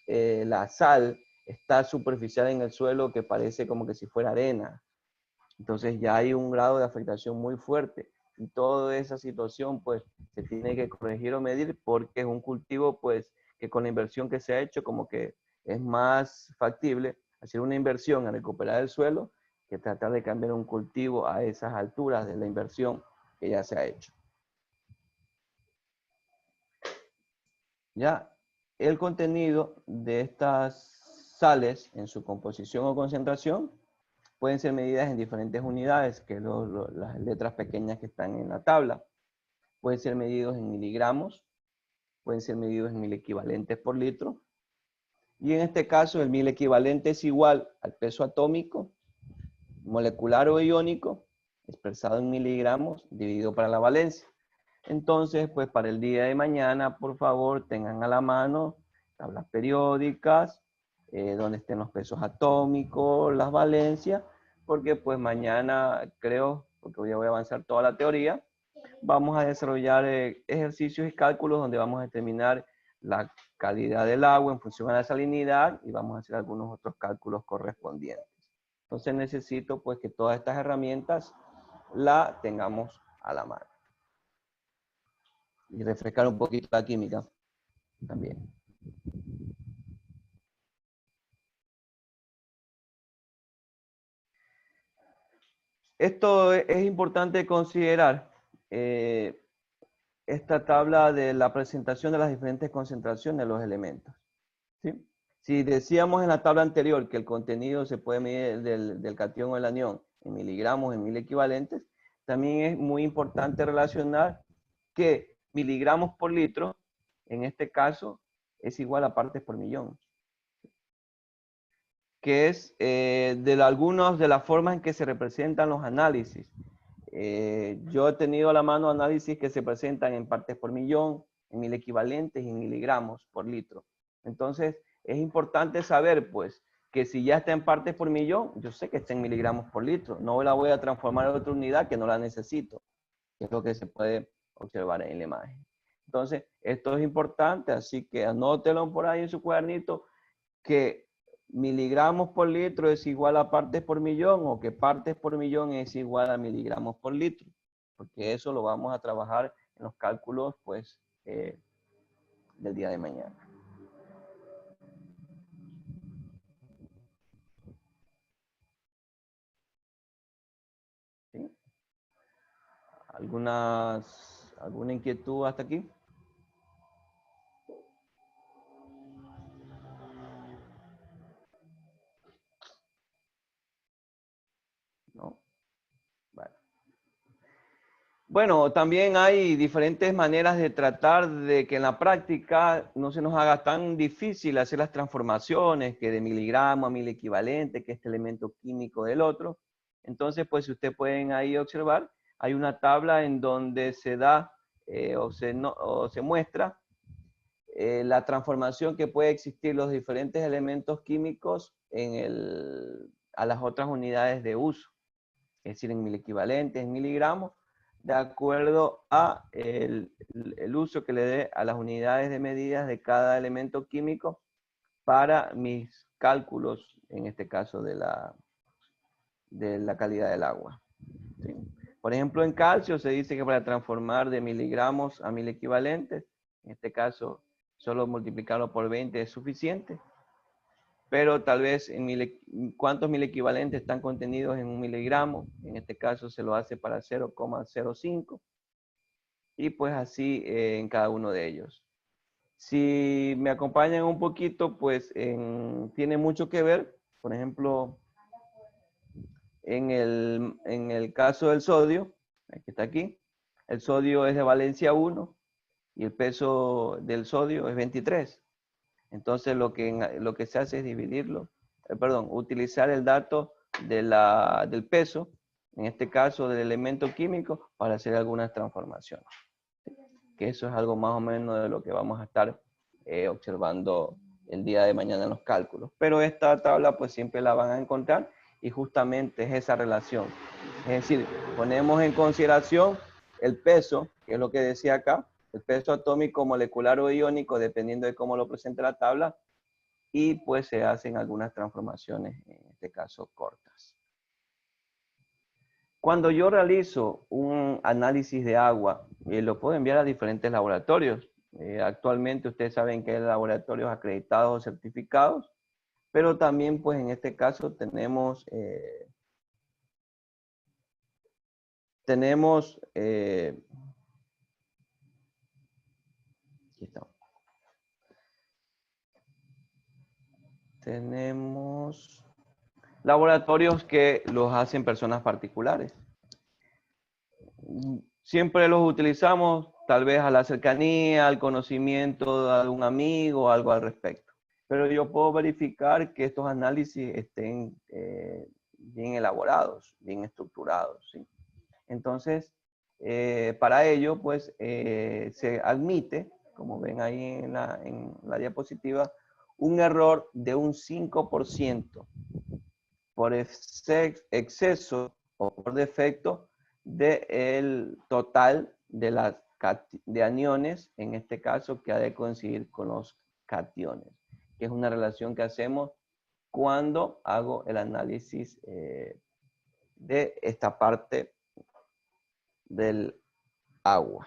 la sal, está superficial en el suelo que parece como que si fuera arena. Entonces ya hay un grado de afectación muy fuerte y toda esa situación pues se tiene que corregir o medir porque es un cultivo pues que con la inversión que se ha hecho como que es más factible hacer una inversión en recuperar el suelo que tratar de cambiar un cultivo a esas alturas de la inversión que ya se ha hecho. Ya el contenido de estas sales en su composición o concentración pueden ser medidas en diferentes unidades, que es las letras pequeñas que están en la tabla. Pueden ser medidos en miligramos, pueden ser medidos en 1000 equivalentes por litro. Y en este caso el 1000 equivalente es igual al peso atómico, molecular o iónico, expresado en miligramos, dividido para la valencia. Entonces, pues para el día de mañana, por favor, tengan a la mano tablas periódicas, donde estén los pesos atómicos, las valencias, porque pues mañana creo, porque hoy voy a avanzar toda la teoría, vamos a desarrollar ejercicios y cálculos donde vamos a determinar la calidad del agua en función a la salinidad y vamos a hacer algunos otros cálculos correspondientes. Entonces necesito pues que todas estas herramientas las tengamos a la mano. Y refrescar un poquito la química también. Esto es importante considerar esta tabla de la presentación de las diferentes concentraciones de los elementos. ¿Sí? Si decíamos en la tabla anterior que el contenido se puede medir del catión o el anión en miligramos, en 1000 equivalentes, también es muy importante relacionar que miligramos por litro, en este caso, es igual a partes por millón. Que es algunas de las formas en que se representan los análisis. Yo he tenido a la mano análisis que se presentan en partes por millón, en 1000 equivalentes y en miligramos por litro. Entonces, es importante saber, pues, que si ya está en partes por millón, yo sé que está en miligramos por litro. No la voy a transformar en otra unidad que no la necesito, que es lo que se puede observar en la imagen. Entonces, esto es importante, así que anótelo por ahí en su cuadernito, que miligramos por litro es igual a partes por millón o que partes por millón es igual a miligramos por litro, porque eso lo vamos a trabajar en los cálculos pues del día de mañana. ¿Sí? ¿Alguna inquietud hasta aquí? ¿No? Bueno, también hay diferentes maneras de tratar de que en la práctica no se nos haga tan difícil hacer las transformaciones, que de miligramo a 1000 equivalente, que este elemento químico del otro. Entonces, pues si ustedes pueden ahí observar, hay una tabla en donde se da o se muestra la transformación que puede existir los diferentes elementos químicos a las otras unidades de uso, es decir, en 1000 equivalentes, en miligramos, de acuerdo a el uso que le dé a las unidades de medidas de cada elemento químico para mis cálculos, en este caso de la calidad del agua. ¿Sí? Por ejemplo, en calcio se dice que para transformar de miligramos a 1000 equivalentes, en este caso solo multiplicarlo por 20 es suficiente, pero tal vez cuántos 1000 equivalentes están contenidos en un miligramo, en este caso se lo hace para 0,05 y pues así en cada uno de ellos. Si me acompañan un poquito, pues tiene mucho que ver, por ejemplo, en el caso del sodio, que está aquí, el sodio es de valencia 1 y el peso del sodio es 23. Entonces lo que se hace es dividirlo, utilizar el dato del peso, en este caso del elemento químico, para hacer algunas transformaciones. Que eso es algo más o menos de lo que vamos a estar observando el día de mañana en los cálculos. Pero esta tabla pues siempre la van a encontrar y justamente es esa relación. Es decir, ponemos en consideración el peso, que es lo que decía acá, el peso atómico, molecular o iónico, dependiendo de cómo lo presente la tabla, y pues se hacen algunas transformaciones, en este caso cortas. Cuando yo realizo un análisis de agua, lo puedo enviar a diferentes laboratorios. Actualmente ustedes saben que hay laboratorios acreditados o certificados, pero también pues en este caso tenemos aquí está. Tenemos laboratorios que los hacen personas particulares. Siempre los utilizamos tal vez a la cercanía, al conocimiento de algún amigo o algo al respecto. Pero yo puedo verificar que estos análisis estén bien elaborados, bien estructurados, ¿sí? Entonces, para ello, pues, se admite, como ven ahí en la diapositiva, un error de un 5% por exceso o por defecto del total de aniones, en este caso, que ha de coincidir con los cationes, que es una relación que hacemos cuando hago el análisis de esta parte del agua.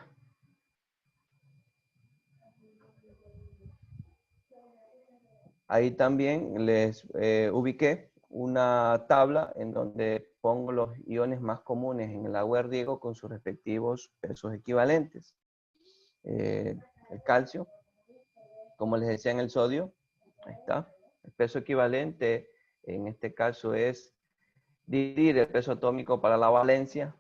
Ahí también les ubiqué una tabla en donde pongo los iones más comunes en el agua de riego con sus respectivos pesos equivalentes. El calcio, como les decía en el sodio, ahí está. El peso equivalente en este caso es dividir el peso atómico para la valencia,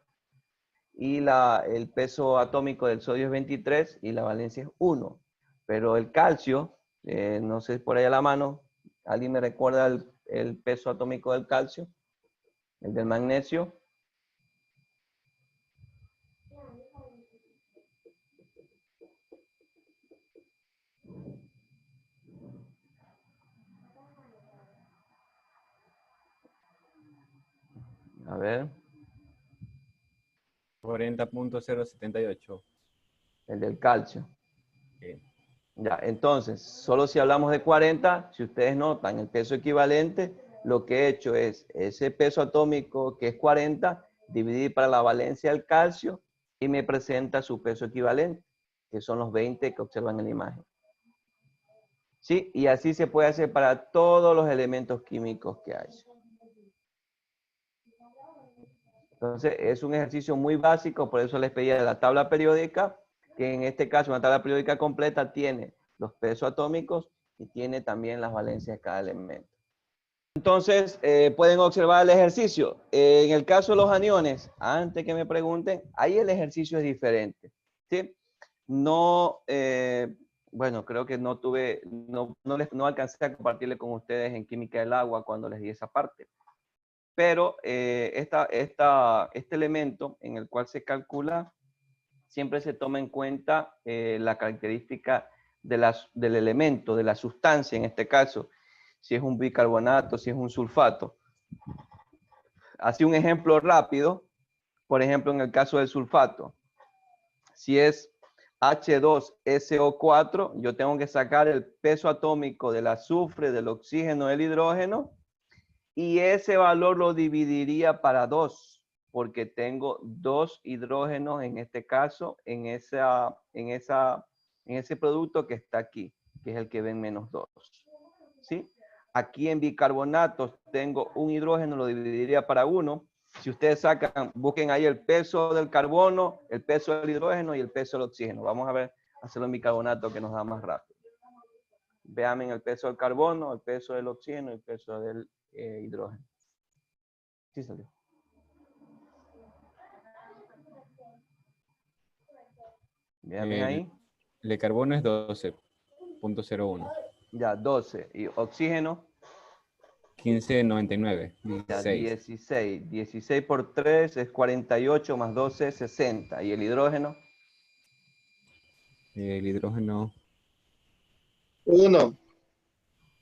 y el peso atómico del sodio es 23 y la valencia es 1. Pero el calcio, no sé por ahí a la mano, ¿alguien me recuerda el peso atómico del calcio? El del magnesio. A ver. 40.078. El del calcio. Okay. Ya, entonces, solo si hablamos de 40, si ustedes notan el peso equivalente, lo que he hecho es ese peso atómico que es 40, dividir para la valencia del calcio y me presenta su peso equivalente, que son los 20 que observan en la imagen. Sí, y así se puede hacer para todos los elementos químicos que hay. Entonces, es un ejercicio muy básico, por eso les pedía la tabla periódica, que en este caso una tabla periódica completa tiene los pesos atómicos y tiene también las valencias de cada elemento. Entonces, pueden observar el ejercicio. En el caso de los aniones, antes que me pregunten, ahí el ejercicio es diferente, ¿sí? No, bueno, creo que no alcancé a compartirle con ustedes en química del agua cuando les di esa parte. Pero este elemento en el cual se calcula, siempre se toma en cuenta la característica del elemento, de la sustancia en este caso, si es un bicarbonato, si es un sulfato. Así un ejemplo rápido, por ejemplo en el caso del sulfato, si es H2SO4, yo tengo que sacar el peso atómico del azufre, del oxígeno, del hidrógeno, y ese valor lo dividiría para 2, porque tengo 2 hidrógenos en este caso, en ese producto que está aquí, que es el que ven -2. ¿Sí? Aquí en bicarbonatos tengo un hidrógeno, lo dividiría para 1. Si ustedes sacan, busquen ahí el peso del carbono, el peso del hidrógeno y el peso del oxígeno. Vamos a ver, hacerlo en bicarbonato que nos da más rápido. Vean el peso del carbono, el peso del oxígeno y el peso del hidrógeno. Sí salió. Vean ahí. El de carbono es 12.01. Ya, 12. Y oxígeno. 15.99. Ya, 16. 16. 16 por 3 es 48 más 12 es 60. ¿Y el hidrógeno? El hidrógeno. 1.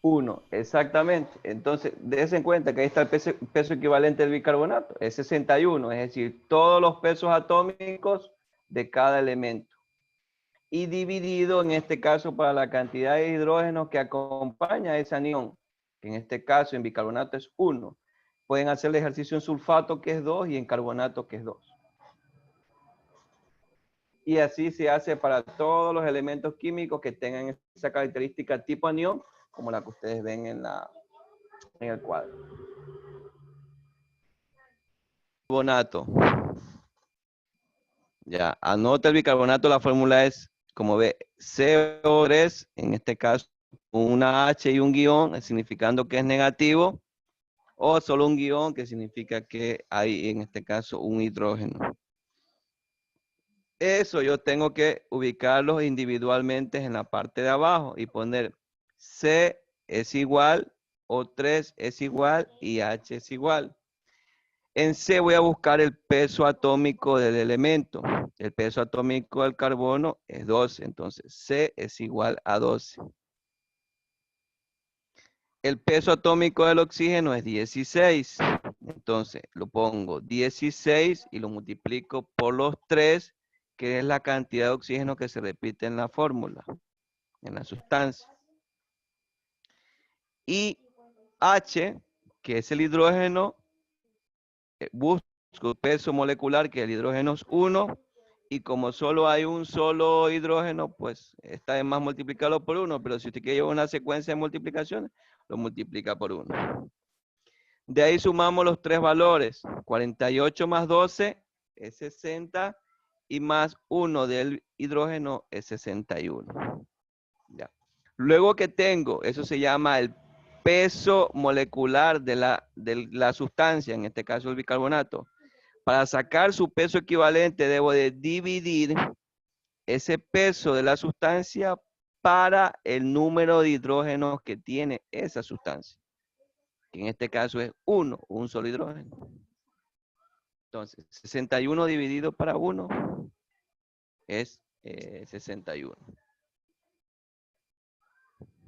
1, exactamente. Entonces, déjense en cuenta que ahí está el peso equivalente del bicarbonato. Es 61, es decir, todos los pesos atómicos de cada elemento. Y dividido, en este caso, para la cantidad de hidrógeno que acompaña a ese anión, que en este caso en bicarbonato es 1. Pueden hacer el ejercicio en sulfato, que es 2, y en carbonato, que es 2. Y así se hace para todos los elementos químicos que tengan esa característica tipo anión, como la que ustedes ven en el cuadro. Bicarbonato. Ya, anota el bicarbonato, la fórmula es, como ve, CO3, en este caso, una H y un guión, significando que es negativo, o solo un guión, que significa que hay, en este caso, un hidrógeno. Eso yo tengo que ubicarlos individualmente en la parte de abajo y poner C es igual, O3 es igual y H es igual. En C voy a buscar el peso atómico del elemento. El peso atómico del carbono es 12, entonces C es igual a 12. El peso atómico del oxígeno es 16. Entonces lo pongo 16 y lo multiplico por los 3, que es la cantidad de oxígeno que se repite en la fórmula, en la sustancia. Y H, que es el hidrógeno, busco el peso molecular, que el hidrógeno es 1, y como solo hay un solo hidrógeno, pues está de más multiplicarlo por 1, pero si usted quiere llevar una secuencia de multiplicaciones, lo multiplica por 1. De ahí sumamos los tres valores, 48 más 12 es 60, y más 1 del hidrógeno es 61. Ya. Luego que tengo, eso se llama el peso molecular de la sustancia, en este caso el bicarbonato. Para sacar su peso equivalente debo de dividir ese peso de la sustancia para el número de hidrógenos que tiene esa sustancia, que en este caso es 1, un solo hidrógeno. Entonces, 61 dividido para 1 es 61.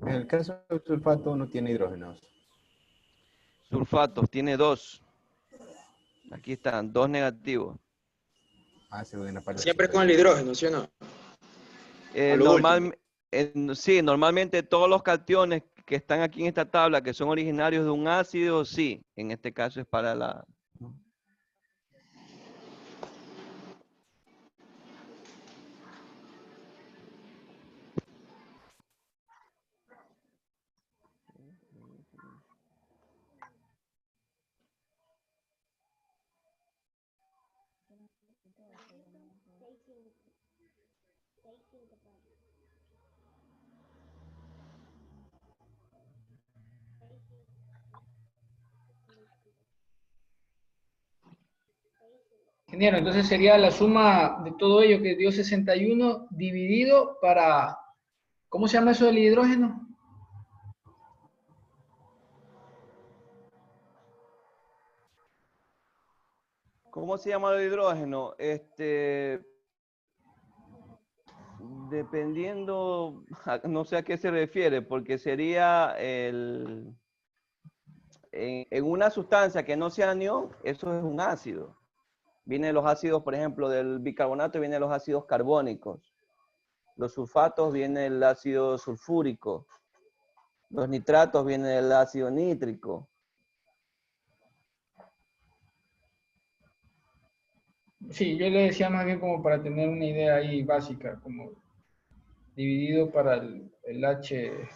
En el caso del sulfato no tiene hidrógenos. Sulfatos tiene 2. Aquí están, 2 negativos. Se ve en la parte Siempre con superior. el hidrógeno, ¿sí o no? A lo último. Sí, normalmente todos los cationes que están aquí en esta tabla, que son originarios de un ácido, sí. En este caso es para la... Ingeniero, entonces sería la suma de todo ello que dio 61 dividido para, ¿cómo se llama eso del hidrógeno? ¿Cómo se llama el hidrógeno? Dependiendo, no sé a qué se refiere, porque sería en una sustancia que no sea anión, eso es un ácido. Vienen los ácidos, por ejemplo, del bicarbonato vienen los ácidos carbónicos. Los sulfatos viene el ácido sulfúrico. Los nitratos viene el ácido nítrico. Sí, yo le decía más bien como para tener una idea ahí básica, como dividido para el H1,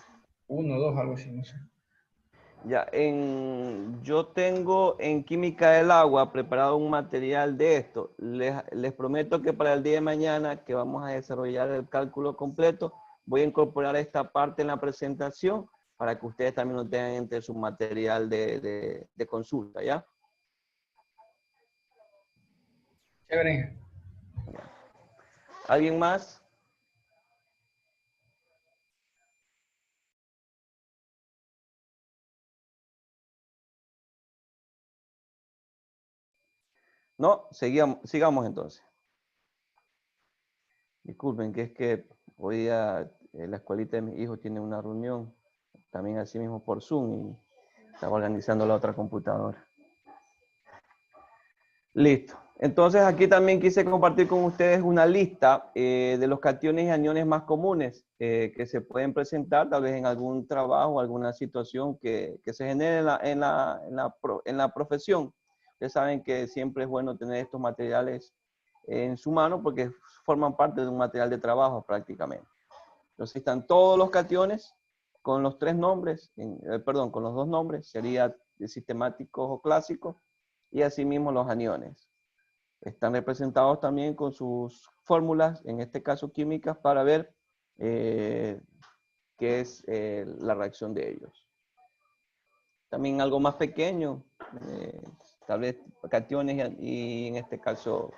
2, algo así, no sé. Ya, yo tengo en química del agua preparado un material de esto. Les prometo que para el día de mañana que vamos a desarrollar el cálculo completo, voy a incorporar esta parte en la presentación para que ustedes también lo tengan entre su material de consulta, ¿ya? Chévere. ¿Alguien más? No, sigamos entonces. Disculpen, que es que hoy día la escuelita de mis hijos tiene una reunión, también así mismo por Zoom, y estaba organizando la otra computadora. Listo. Entonces aquí también quise compartir con ustedes una lista de los cationes y aniones más comunes que se pueden presentar tal vez en algún trabajo, alguna situación que se genere en la profesión. Ustedes saben que siempre es bueno tener estos materiales en su mano porque forman parte de un material de trabajo prácticamente. Entonces están todos los cationes con los tres nombres, con los dos nombres, sería de sistemáticos o clásicos, y asimismo los aniones. Están representados también con sus fórmulas, en este caso químicas, para ver qué es la reacción de ellos. También algo más pequeño, tal vez cationes y en este caso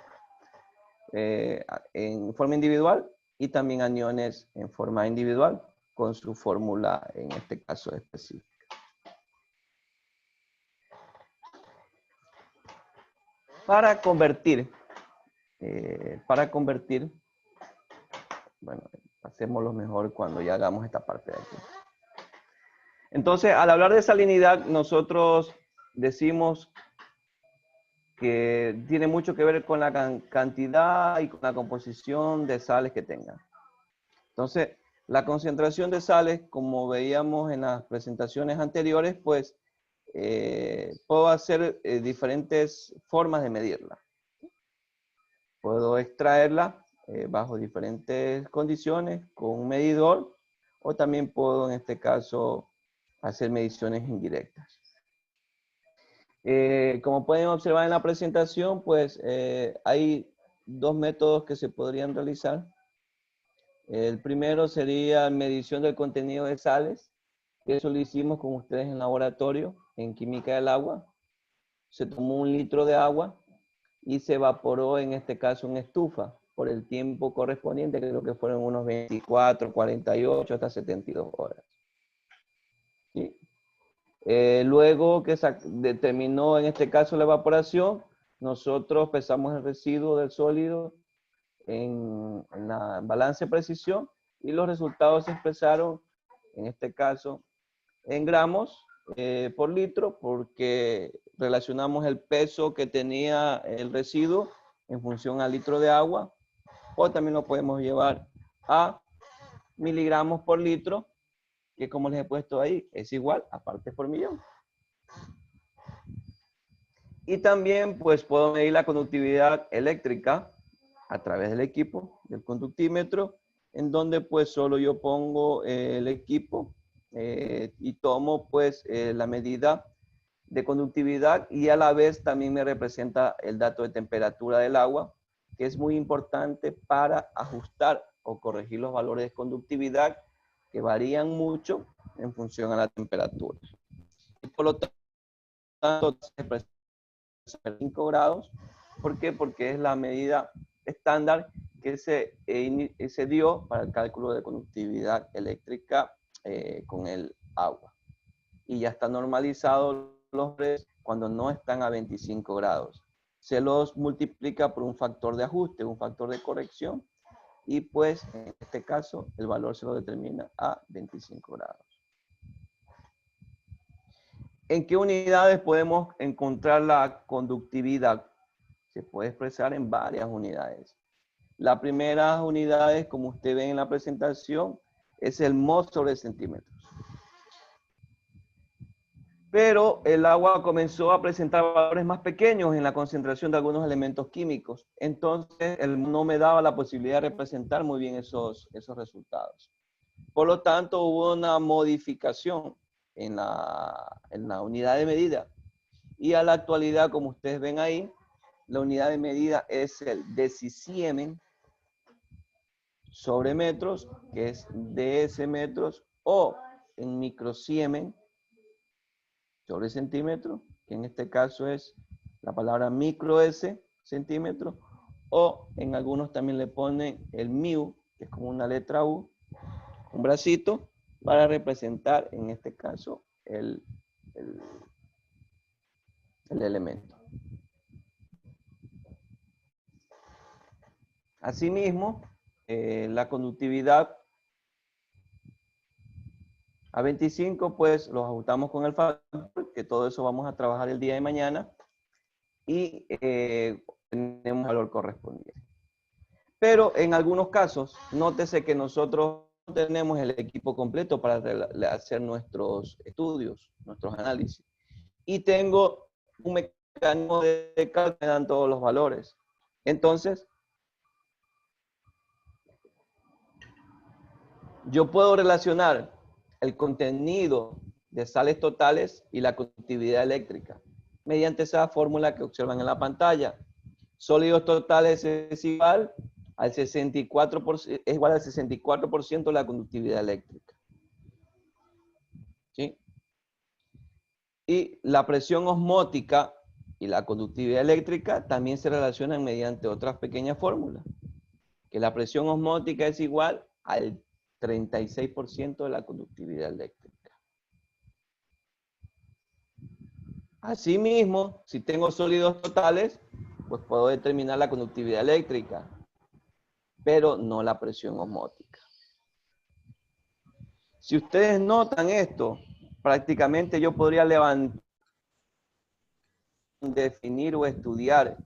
en forma individual, y también aniones en forma individual con su fórmula en este caso específica. Para convertir, bueno, hacemos mejor cuando ya hagamos esta parte de aquí. Entonces, al hablar de salinidad, nosotros decimos que tiene mucho que ver con la cantidad y con la composición de sales que tengan. Entonces, la concentración de sales, como veíamos en las presentaciones anteriores, pues puedo hacer diferentes formas de medirla. Puedo extraerla bajo diferentes condiciones con un medidor, o también puedo en este caso hacer mediciones indirectas. Como pueden observar en la presentación, pues hay dos métodos que se podrían realizar. El primero sería medición del contenido de sales. Eso lo hicimos con ustedes en laboratorio, en química del agua. Se tomó 1 litro de agua y se evaporó, en este caso, en estufa por el tiempo correspondiente, creo que fueron unos 24, 48, hasta 72 horas. ¿Sí? Luego que determinó, en este caso, la evaporación, nosotros pesamos el residuo del sólido en la balanza de precisión y los resultados se expresaron, en este caso, en gramos por litro, porque relacionamos el peso que tenía el residuo en función al litro de agua, o también lo podemos llevar a miligramos por litro, que como les he puesto ahí, es igual a partes por millón. Y también pues puedo medir la conductividad eléctrica a través del equipo, del conductímetro, en donde pues solo yo pongo el equipo y tomo pues la medida de conductividad, y a la vez también me representa el dato de temperatura del agua, que es muy importante para ajustar o corregir los valores de conductividad que varían mucho en función a la temperatura. Y por lo tanto, se presenta 5 grados. ¿Por qué? Porque es la medida estándar que se dio para el cálculo de conductividad eléctrica con el agua. Y ya está normalizado los precios cuando no están a 25 grados. Se los multiplica por un factor de ajuste, un factor de corrección, y pues en este caso el valor se lo determina a 25 grados. ¿En qué unidades podemos encontrar la conductividad? Se puede expresar en varias unidades. La primera unidad, como usted ve en la presentación, es el mol sobre centímetros. Pero el agua comenzó a presentar valores más pequeños en la concentración de algunos elementos químicos. Entonces, no me daba la posibilidad de representar muy bien esos resultados. Por lo tanto, hubo una modificación en la unidad de medida. Y a la actualidad, como ustedes ven ahí, la unidad de medida es el decisiemen sobre metros, que es ds metros, o en microsiemen sobre centímetro, que en este caso es la palabra micro s centímetro, o en algunos también le ponen el mu, que es como una letra U, un bracito, para representar en este caso el elemento. Asimismo, la conductividad a 25, pues los ajustamos con el factor, que todo eso vamos a trabajar el día de mañana, y tenemos el valor correspondiente. Pero en algunos casos, nótese que nosotros no tenemos el equipo completo para hacer nuestros estudios, nuestros análisis. Y tengo un mecanismo de cálculo que me dan todos los valores. Entonces, yo puedo relacionar el contenido de sales totales y la conductividad eléctrica mediante esa fórmula que observan en la pantalla. Sólidos totales es igual al 64%, es igual al 64% de la conductividad eléctrica. ¿Sí? Y la presión osmótica y la conductividad eléctrica también se relacionan mediante otras pequeñas fórmulas. Que la presión osmótica es igual al 36% de la conductividad eléctrica. Asimismo, si tengo sólidos totales, pues puedo determinar la conductividad eléctrica, pero no la presión osmótica. Si ustedes notan esto, prácticamente yo podría definir o estudiar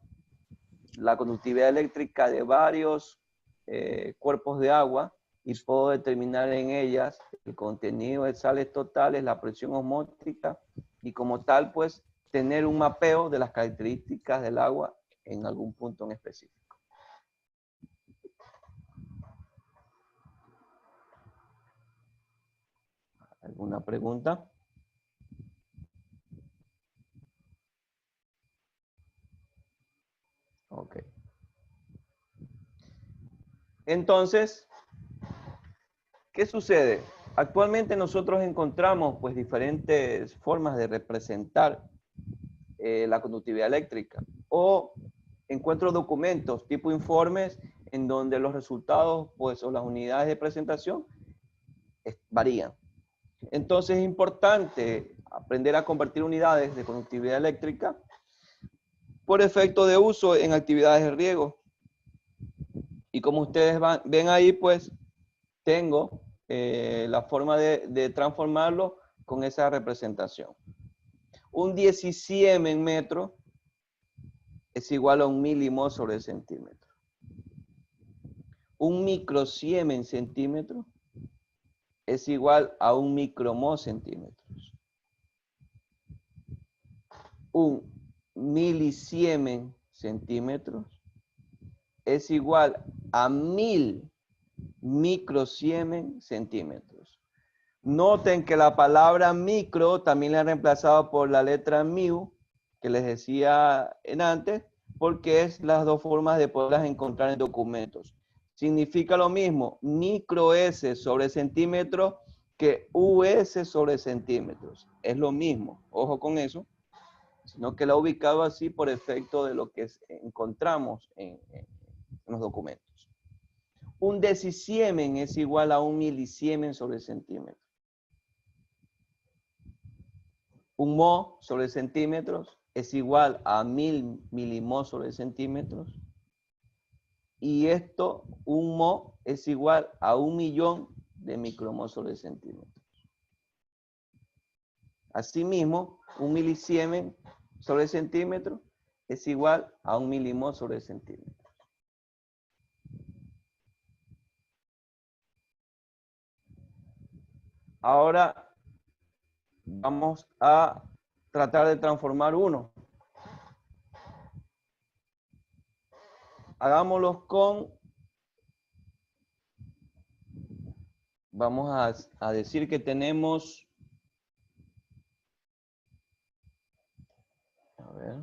la conductividad eléctrica de varios cuerpos de agua y puedo determinar en ellas el contenido de sales totales, la presión osmótica y como tal, pues, tener un mapeo de las características del agua en algún punto en específico. ¿Alguna pregunta? Ok. Entonces, ¿qué sucede? Actualmente nosotros encontramos pues diferentes formas de representar la conductividad eléctrica o encuentro documentos tipo informes en donde los resultados pues o las unidades de presentación varían. Entonces es importante aprender a convertir unidades de conductividad eléctrica por efecto de uso en actividades de riego. Y como ustedes ven ahí, pues tengo la forma de transformarlo con esa representación. Un 10 siemen metro es igual a un milimol sobre centímetro. Un microsiemen centímetro es igual a un micromol centímetros. Un milisiemen centímetros es igual a 1000 microsiemen centímetros. Noten que la palabra micro también la han reemplazado por la letra mu, que les decía en antes, porque es las dos formas de poderlas encontrar en documentos. Significa lo mismo, micro S sobre centímetro que US sobre centímetros. Es lo mismo, ojo con eso, sino que la he ubicado así por efecto de lo que encontramos en los documentos. Un decisiemen es igual a un milisiemen sobre centímetro. Un mol sobre centímetros es igual a 1000 milimol sobre centímetros. Y esto, un mol, es igual a 1.000.000 de micromol sobre centímetros. Asimismo, un milisiemen sobre centímetro es igual a 1 milimol sobre centímetro. Ahora vamos a tratar de transformar uno. Hagámoslos con, vamos a decir que tenemos, a ver,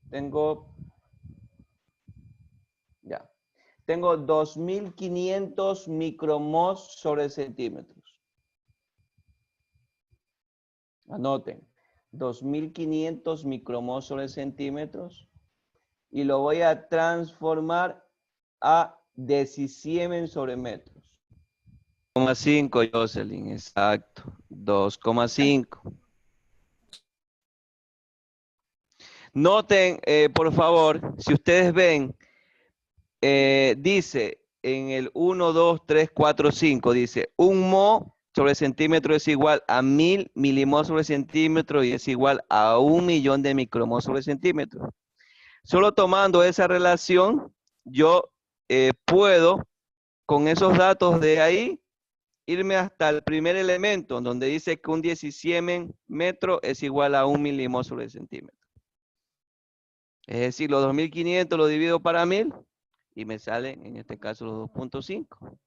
Tengo, ya, tengo 2500 micromos sobre centímetros. Anoten, 2500 micromos sobre centímetros y lo voy a transformar a decisiemens sobre metros. 2,5, Jocelyn, exacto. 2,5. Noten, por favor, si ustedes ven, dice en el 1, 2, 3, 4, 5, dice un mol sobre centímetro es igual a 1000 milimol sobre centímetro y es igual a 1.000.000 de micromol sobre centímetro. Solo tomando esa relación, yo puedo, con esos datos de ahí, irme hasta el primer elemento, donde dice que un 17 metro es igual a 1 milimol sobre centímetro. Es decir, los 2500 lo divido para 1000 y me salen, en este caso, los 2,5.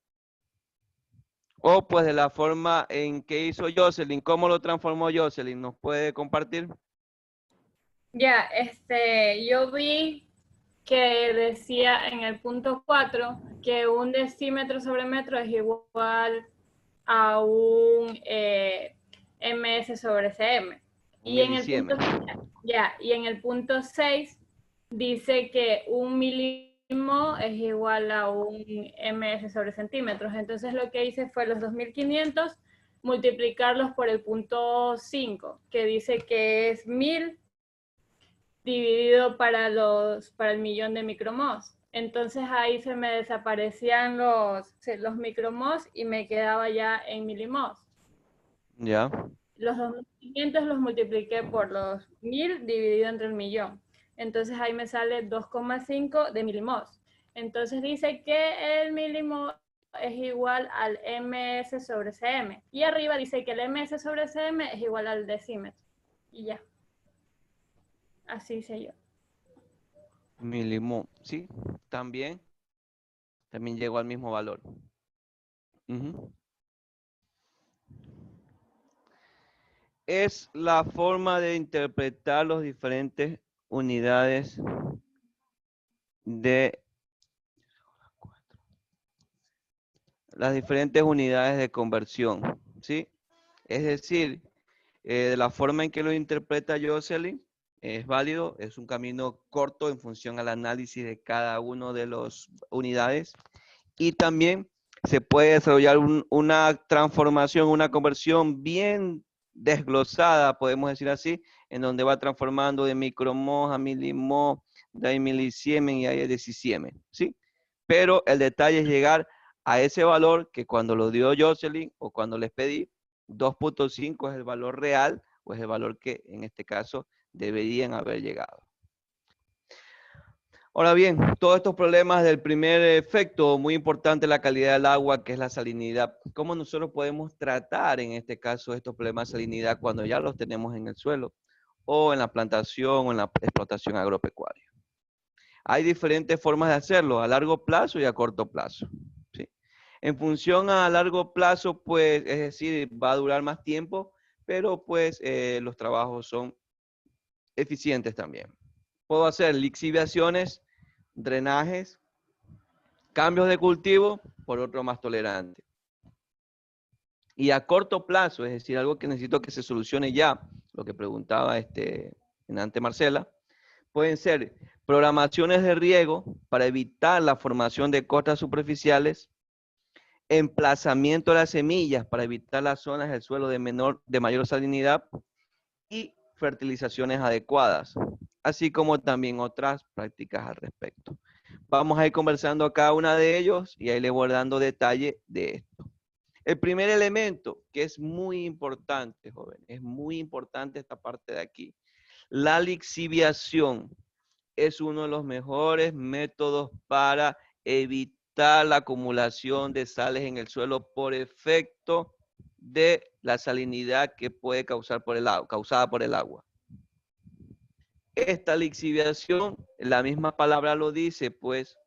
O pues de la forma en que hizo Jocelyn. ¿Cómo lo transformó Jocelyn? ¿Nos puede compartir? Ya, yo vi que decía en el punto 4 que un decímetro sobre metro es igual a un ms sobre cm. Y en el punto 6 dice que un milimo es igual a un ms sobre centímetros. Entonces lo que hice fue los 2500 multiplicarlos por el punto 5, que dice que es 1000 dividido para el millón de micromos. Entonces ahí se me desaparecían los micromos y me quedaba ya en milimos. Ya. Los 2500 los multipliqué por los 1000 dividido entre el millón. Entonces ahí me sale 2,5 de milimos. Entonces dice que el milimo es igual al ms sobre cm. Y arriba dice que el ms sobre cm es igual al decímetro. Y ya. Así hice yo. Milimol, sí, también llegó al mismo valor. Es la forma de interpretar las diferentes unidades de conversión, ¿sí? Es decir, de la forma en que lo interpreta Jocelyn, es válido, es un camino corto en función al análisis de cada una de las unidades y también se puede desarrollar una transformación, una conversión bien desglosada, podemos decir así, en donde va transformando de micromol a milimol, de ahí milisiemen y ahí decisiemens, ¿sí? Pero el detalle es llegar a ese valor que cuando lo dio Jocelyn o cuando les pedí, 2,5 es el valor real o es el valor que en este caso deberían haber llegado. Ahora bien, todos estos problemas del primer efecto, muy importante la calidad del agua, que es la salinidad. ¿Cómo nosotros podemos tratar en este caso estos problemas de salinidad cuando ya los tenemos en el suelo o en la plantación o en la explotación agropecuaria? Hay diferentes formas de hacerlo, a largo plazo y a corto plazo, ¿sí? En función a largo plazo, pues, es decir, va a durar más tiempo, pero pues los trabajos son eficientes también. Puedo hacer lixiviaciones, drenajes, cambios de cultivo por otro más tolerante. Y a corto plazo, es decir, algo que necesito que se solucione ya, lo que preguntaba antes Marcela, pueden ser programaciones de riego para evitar la formación de costas superficiales, emplazamiento de las semillas para evitar las zonas del suelo de mayor salinidad y fertilizaciones adecuadas, así como también otras prácticas al respecto. Vamos a ir conversando cada una de ellos y ahí le voy dando detalle de esto. El primer elemento, que es muy importante, joven, es muy importante esta parte de aquí. La lixiviación es uno de los mejores métodos para evitar la acumulación de sales en el suelo por efecto de la salinidad que puede causada por el agua. Esta lixiviación, la misma palabra lo dice, pues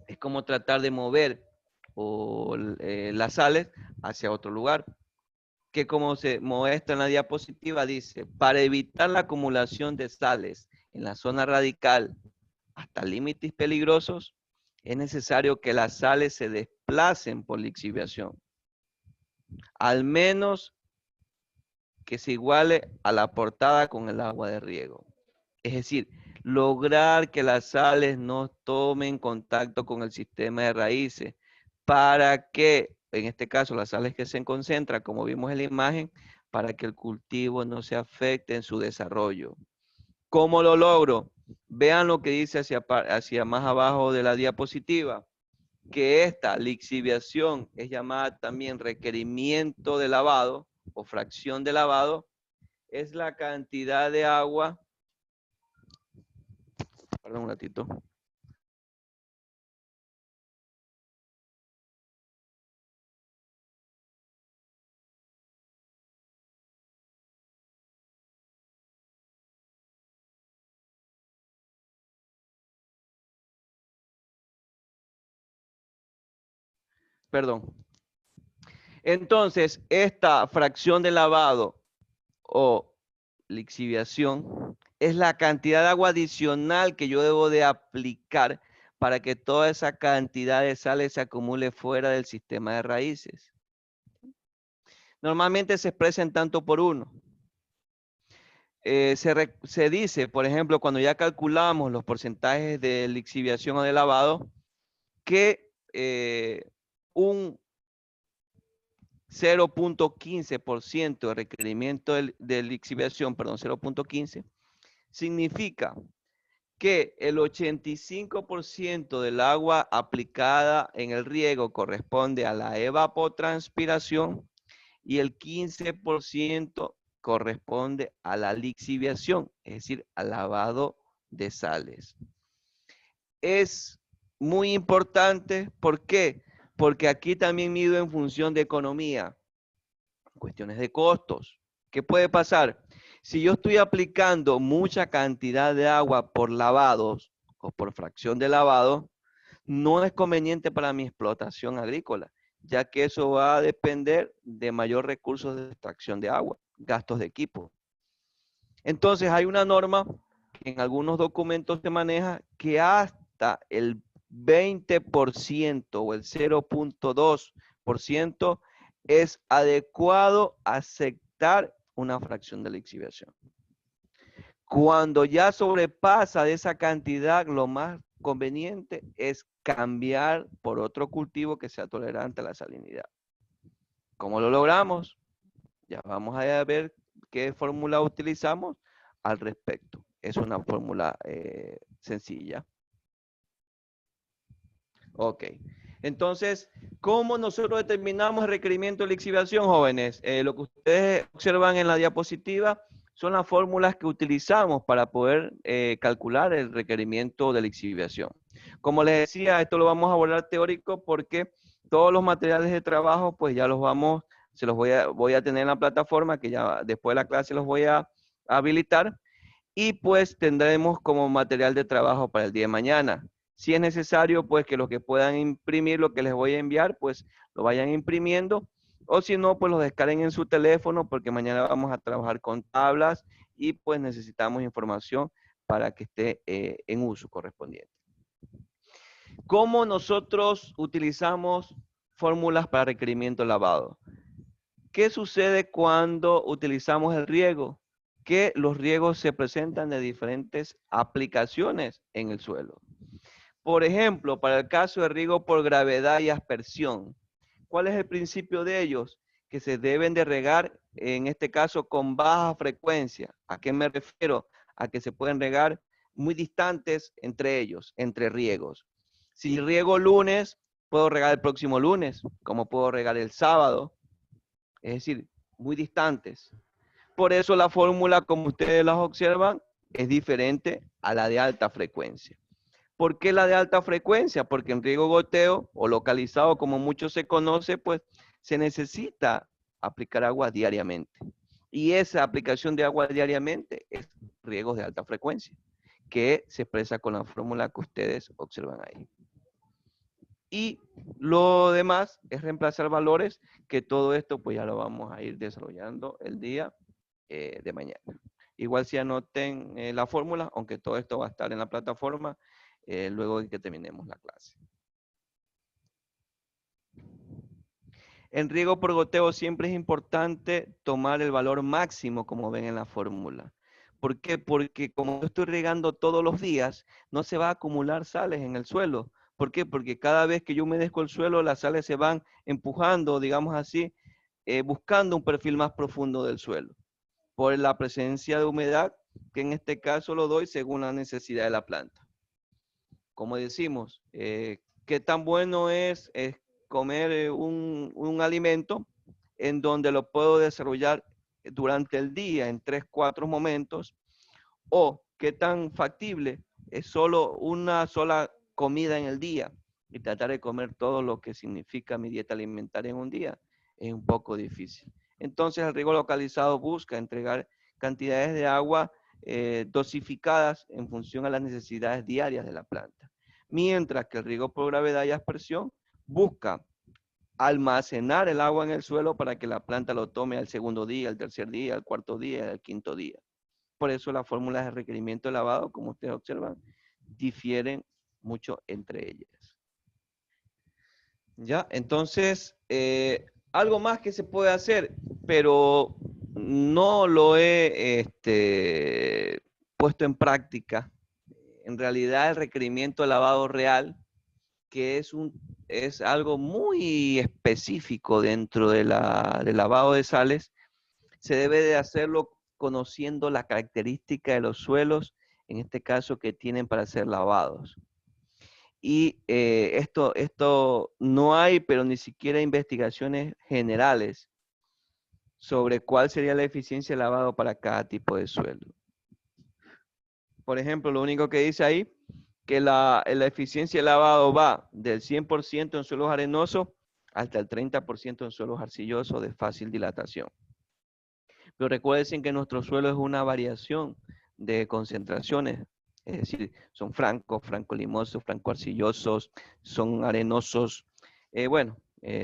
es como tratar de mover las sales hacia otro lugar. que como se muestra en la diapositiva, dice, para evitar la acumulación de sales en la zona radical hasta límites peligrosos, es necesario que las sales se desplacen por lixiviación, al menos que se iguale a la aportada con el agua de riego. Es decir, lograr que las sales no tomen contacto con el sistema de raíces para que, en este caso, las sales que se concentran, como vimos en la imagen, para que el cultivo no se afecte en su desarrollo. ¿Cómo lo logro? Vean lo que dice hacia más abajo de la diapositiva, que esta lixiviación es llamada también requerimiento de lavado o fracción de lavado, es la cantidad de agua. Perdón un ratito. Perdón. Entonces, esta fracción de lavado o lixiviación es la cantidad de agua adicional que yo debo de aplicar para que toda esa cantidad de sales se acumule fuera del sistema de raíces. Normalmente se expresa en tanto por uno. Se dice, por ejemplo, cuando ya calculamos los porcentajes de lixiviación o de lavado, que un 0.15% de requerimiento de lixiviación, perdón, 0.15, significa que el 85% del agua aplicada en el riego corresponde a la evapotranspiración y el 15% corresponde a la lixiviación, es decir, al lavado de sales. Es muy importante, ¿por qué? Porque aquí también mido en función de economía, cuestiones de costos. ¿Qué puede pasar? Si yo estoy aplicando mucha cantidad de agua por lavados o por fracción de lavado, no es conveniente para mi explotación agrícola, ya que eso va a depender de mayor recursos de extracción de agua, gastos de equipo. Entonces hay una norma que en algunos documentos se maneja que hasta el 20% o el 0.2% es adecuado aceptar una fracción de lixiviación. Cuando ya sobrepasa de esa cantidad, lo más conveniente es cambiar por otro cultivo que sea tolerante a la salinidad. ¿Cómo lo logramos? Ya vamos a ver qué fórmula utilizamos al respecto. Es una fórmula sencilla. Ok. Entonces, ¿cómo nosotros determinamos el requerimiento de lixiviación, jóvenes? Lo que ustedes observan en la diapositiva son las fórmulas que utilizamos para poder calcular el requerimiento de lixiviación. Como les decía, esto lo vamos a abordar teórico porque todos los materiales de trabajo, pues ya los voy a tener en la plataforma, que ya después de la clase los voy a habilitar, y pues tendremos como material de trabajo para el día de mañana. Si es necesario, pues que los que puedan imprimir lo que les voy a enviar, pues lo vayan imprimiendo, o si no, pues lo descarguen en su teléfono, porque mañana vamos a trabajar con tablas y pues necesitamos información para que esté en uso correspondiente. ¿Cómo nosotros utilizamos fórmulas para requerimiento lavado? ¿Qué sucede cuando utilizamos el riego? Que los riegos se presentan de diferentes aplicaciones en el suelo. Por ejemplo, para el caso de riego por gravedad y aspersión, ¿cuál es el principio de ellos? Que se deben de regar, en este caso, con baja frecuencia. ¿A qué me refiero? A que se pueden regar muy distantes entre ellos, entre riegos. Si riego lunes, puedo regar el próximo lunes, como puedo regar el sábado. Es decir, muy distantes. Por eso la fórmula, como ustedes las observan, es diferente a la de alta frecuencia. ¿Por qué la de alta frecuencia? Porque en riego goteo o localizado, como mucho se conoce, pues se necesita aplicar agua diariamente. Y esa aplicación de agua diariamente es riegos de alta frecuencia, que se expresa con la fórmula que ustedes observan ahí. Y lo demás es reemplazar valores, que todo esto pues ya lo vamos a ir desarrollando el día de mañana. Igual si anoten la fórmula, aunque todo esto va a estar en la plataforma luego de que terminemos la clase. En riego por goteo siempre es importante tomar el valor máximo, como ven en la fórmula. ¿Por qué? Porque como yo estoy regando todos los días, no se va a acumular sales en el suelo. ¿Por qué? Porque cada vez que yo humedezco el suelo, las sales se van empujando, digamos así, buscando un perfil más profundo del suelo. Por la presencia de humedad, que en este caso lo doy según la necesidad de la planta. Como decimos, ¿qué tan bueno es comer un alimento en donde lo puedo desarrollar durante el día en 3, 4 momentos? ¿O qué tan factible es solo una sola comida en el día y tratar de comer todo lo que significa mi dieta alimentaria en un día? Es un poco difícil. Entonces el riego localizado busca entregar cantidades de agua dosificadas en función a las necesidades diarias de la planta. Mientras que el riego por gravedad y aspersión busca almacenar el agua en el suelo para que la planta lo tome al segundo día, al tercer día, al cuarto día, al quinto día. Por eso las fórmulas de requerimiento de lavado, como ustedes observan, difieren mucho entre ellas. ¿Ya? Entonces, algo más que se puede hacer, pero no lo he puesto en práctica. En realidad, el requerimiento de lavado real, que es algo muy específico dentro del lavado de sales, se debe de hacerlo conociendo la característica de los suelos, en este caso que tienen para ser lavados. Y esto no hay, pero ni siquiera investigaciones generales sobre cuál sería la eficiencia de lavado para cada tipo de suelo. Por ejemplo, lo único que dice ahí, que la eficiencia de lavado va del 100% en suelos arenosos hasta el 30% en suelos arcillosos de fácil dilatación. Pero recuerden que nuestro suelo es una variación de concentraciones, es decir, son franco-limosos, franco-arcillosos, son arenosos.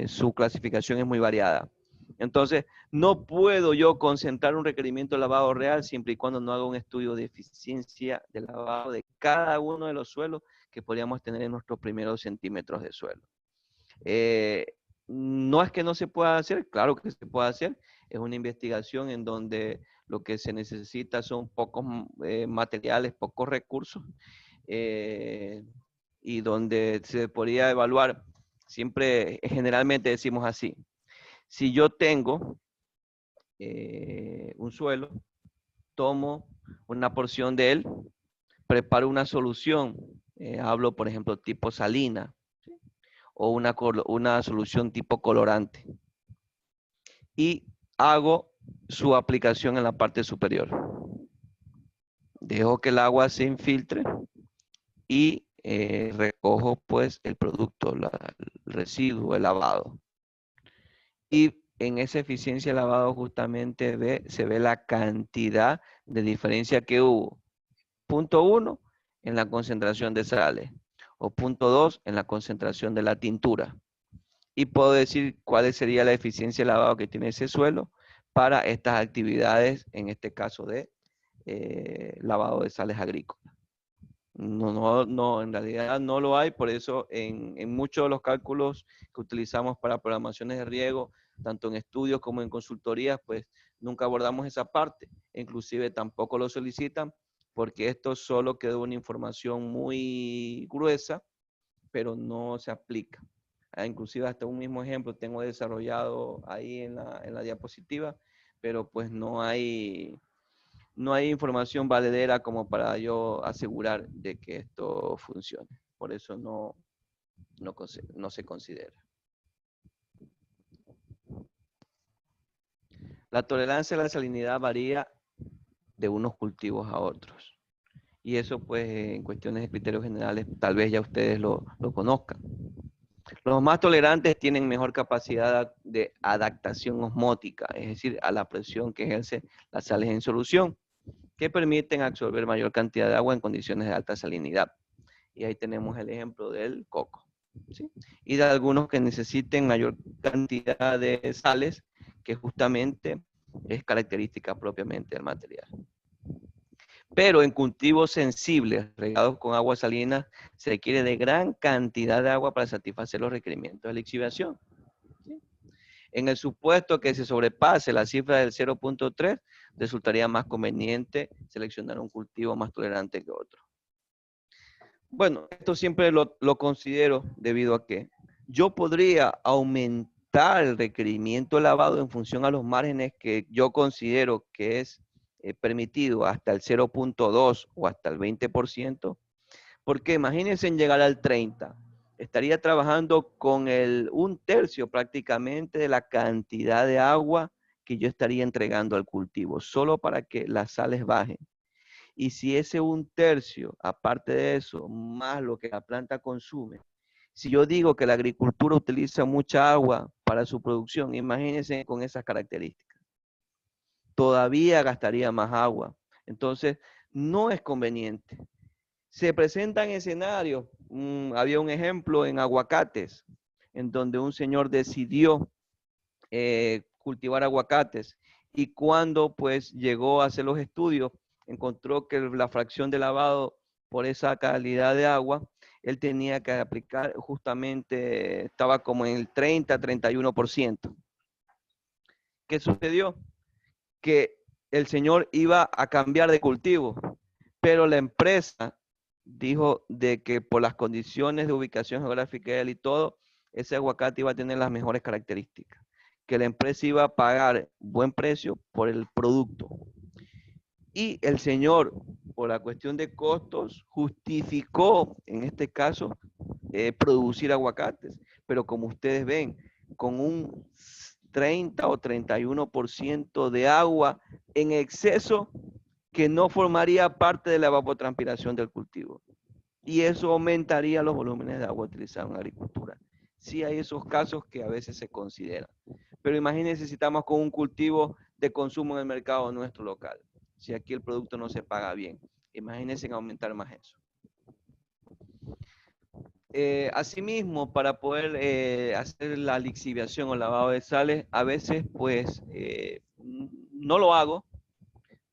Su clasificación es muy variada. Entonces, no puedo yo concentrar un requerimiento de lavado real siempre y cuando no haga un estudio de eficiencia de lavado de cada uno de los suelos que podríamos tener en nuestros primeros centímetros de suelo. No es que no se pueda hacer, claro que se puede hacer. Es una investigación en donde lo que se necesita son pocos materiales, pocos recursos, y donde se podría evaluar, generalmente decimos así, si yo tengo un suelo, tomo una porción de él, preparo una solución, hablo por ejemplo tipo salina, ¿sí? O una solución tipo colorante, y hago su aplicación en la parte superior. Dejo que el agua se infiltre y recojo pues el producto, el residuo, el lavado. Y en esa eficiencia de lavado justamente se ve la cantidad de diferencia que hubo. Punto 1, en la concentración de sales. O punto 2, en la concentración de la tintura. Y puedo decir cuál sería la eficiencia de lavado que tiene ese suelo para estas actividades, en este caso de lavado de sales agrícolas. No, en realidad no lo hay, por eso en muchos de los cálculos que utilizamos para programaciones de riego, tanto en estudios como en consultorías, pues nunca abordamos esa parte, inclusive tampoco lo solicitan, porque esto solo quedó una información muy gruesa, pero no se aplica. Inclusive hasta un mismo ejemplo tengo desarrollado ahí en la diapositiva, pero pues no hay información valedera como para yo asegurar de que esto funcione. Por eso no se considera. La tolerancia a la salinidad varía de unos cultivos a otros. Y eso pues en cuestiones de criterios generales tal vez ya ustedes lo conozcan. Los más tolerantes tienen mejor capacidad de adaptación osmótica, es decir, a la presión que ejerce las sales en solución, que permiten absorber mayor cantidad de agua en condiciones de alta salinidad. Y ahí tenemos el ejemplo del coco. ¿sí? Y de algunos que necesiten mayor cantidad de sales, que justamente es característica propiamente del material. Pero en cultivos sensibles, regados con agua salina, se requiere de gran cantidad de agua para satisfacer los requerimientos de la lixiviación. ¿Sí? En el supuesto que se sobrepase la cifra del 0.3, resultaría más conveniente seleccionar un cultivo más tolerante que otro. Bueno, esto siempre lo considero debido a que yo podría aumentar el requerimiento de lavado en función a los márgenes que yo considero que es permitido hasta el 0.2 o hasta el 20%, porque imagínense en llegar al 30, estaría trabajando con un tercio prácticamente de la cantidad de agua que yo estaría entregando al cultivo, solo para que las sales bajen. Y si ese un tercio, aparte de eso, más lo que la planta consume, si yo digo que la agricultura utiliza mucha agua para su producción, imagínense con esas características. Todavía gastaría más agua. Entonces, no es conveniente. Se presentan escenarios, había un ejemplo en aguacates, en donde un señor decidió cultivar aguacates y cuando pues llegó a hacer los estudios, encontró que la fracción de lavado por esa calidad de agua, él tenía que aplicar justamente, estaba como en el 30-31%. ¿Qué sucedió? Que el señor iba a cambiar de cultivo, pero la empresa dijo de que por las condiciones de ubicación geográfica de él y todo, ese aguacate iba a tener las mejores características, que la empresa iba a pagar buen precio por el producto. Y el señor, por la cuestión de costos, justificó, en este caso, producir aguacates. Pero como ustedes ven, con un 30 o 31% de agua en exceso que no formaría parte de la evapotranspiración del cultivo. Y eso aumentaría los volúmenes de agua utilizados en agricultura. Sí hay esos casos que a veces se consideran. Pero imagínense si estamos con un cultivo de consumo en el mercado nuestro local. Si aquí el producto no se paga bien. Imagínense en aumentar más eso. Asimismo, para poder hacer la lixiviación o lavado de sales, a veces pues no lo hago,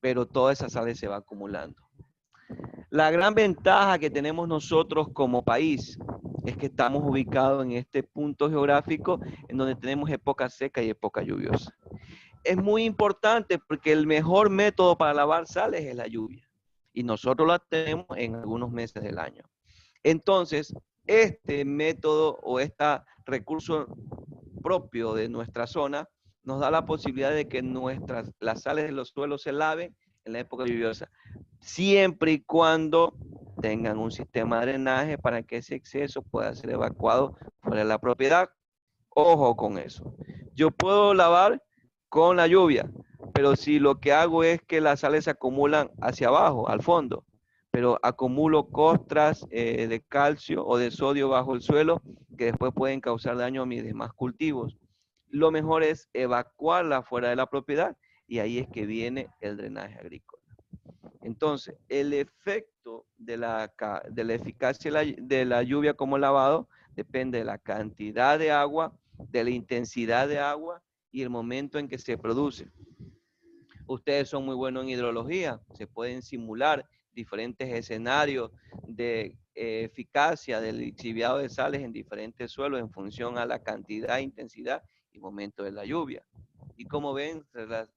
pero toda esa sales se va acumulando. La gran ventaja que tenemos nosotros como país es que estamos ubicados en este punto geográfico en donde tenemos época seca y época lluviosa. Es muy importante porque el mejor método para lavar sales es la lluvia y nosotros la tenemos en algunos meses del año. Entonces, este método o este recurso propio de nuestra zona nos da la posibilidad de que las sales de los suelos se laven en la época lluviosa, siempre y cuando tengan un sistema de drenaje para que ese exceso pueda ser evacuado fuera de la propiedad. Ojo con eso. Yo puedo lavar con la lluvia, pero si lo que hago es que las sales se acumulan hacia abajo, al fondo, pero acumulo costras de calcio o de sodio bajo el suelo que después pueden causar daño a mis demás cultivos. Lo mejor es evacuarla fuera de la propiedad y ahí es que viene el drenaje agrícola. Entonces, el efecto de la eficacia de la lluvia como lavado depende de la cantidad de agua, de la intensidad de agua y el momento en que se produce. Ustedes son muy buenos en hidrología, se pueden simular diferentes escenarios de eficacia del lixiviado de sales en diferentes suelos en función a la cantidad, intensidad y momento de la lluvia. Y como ven,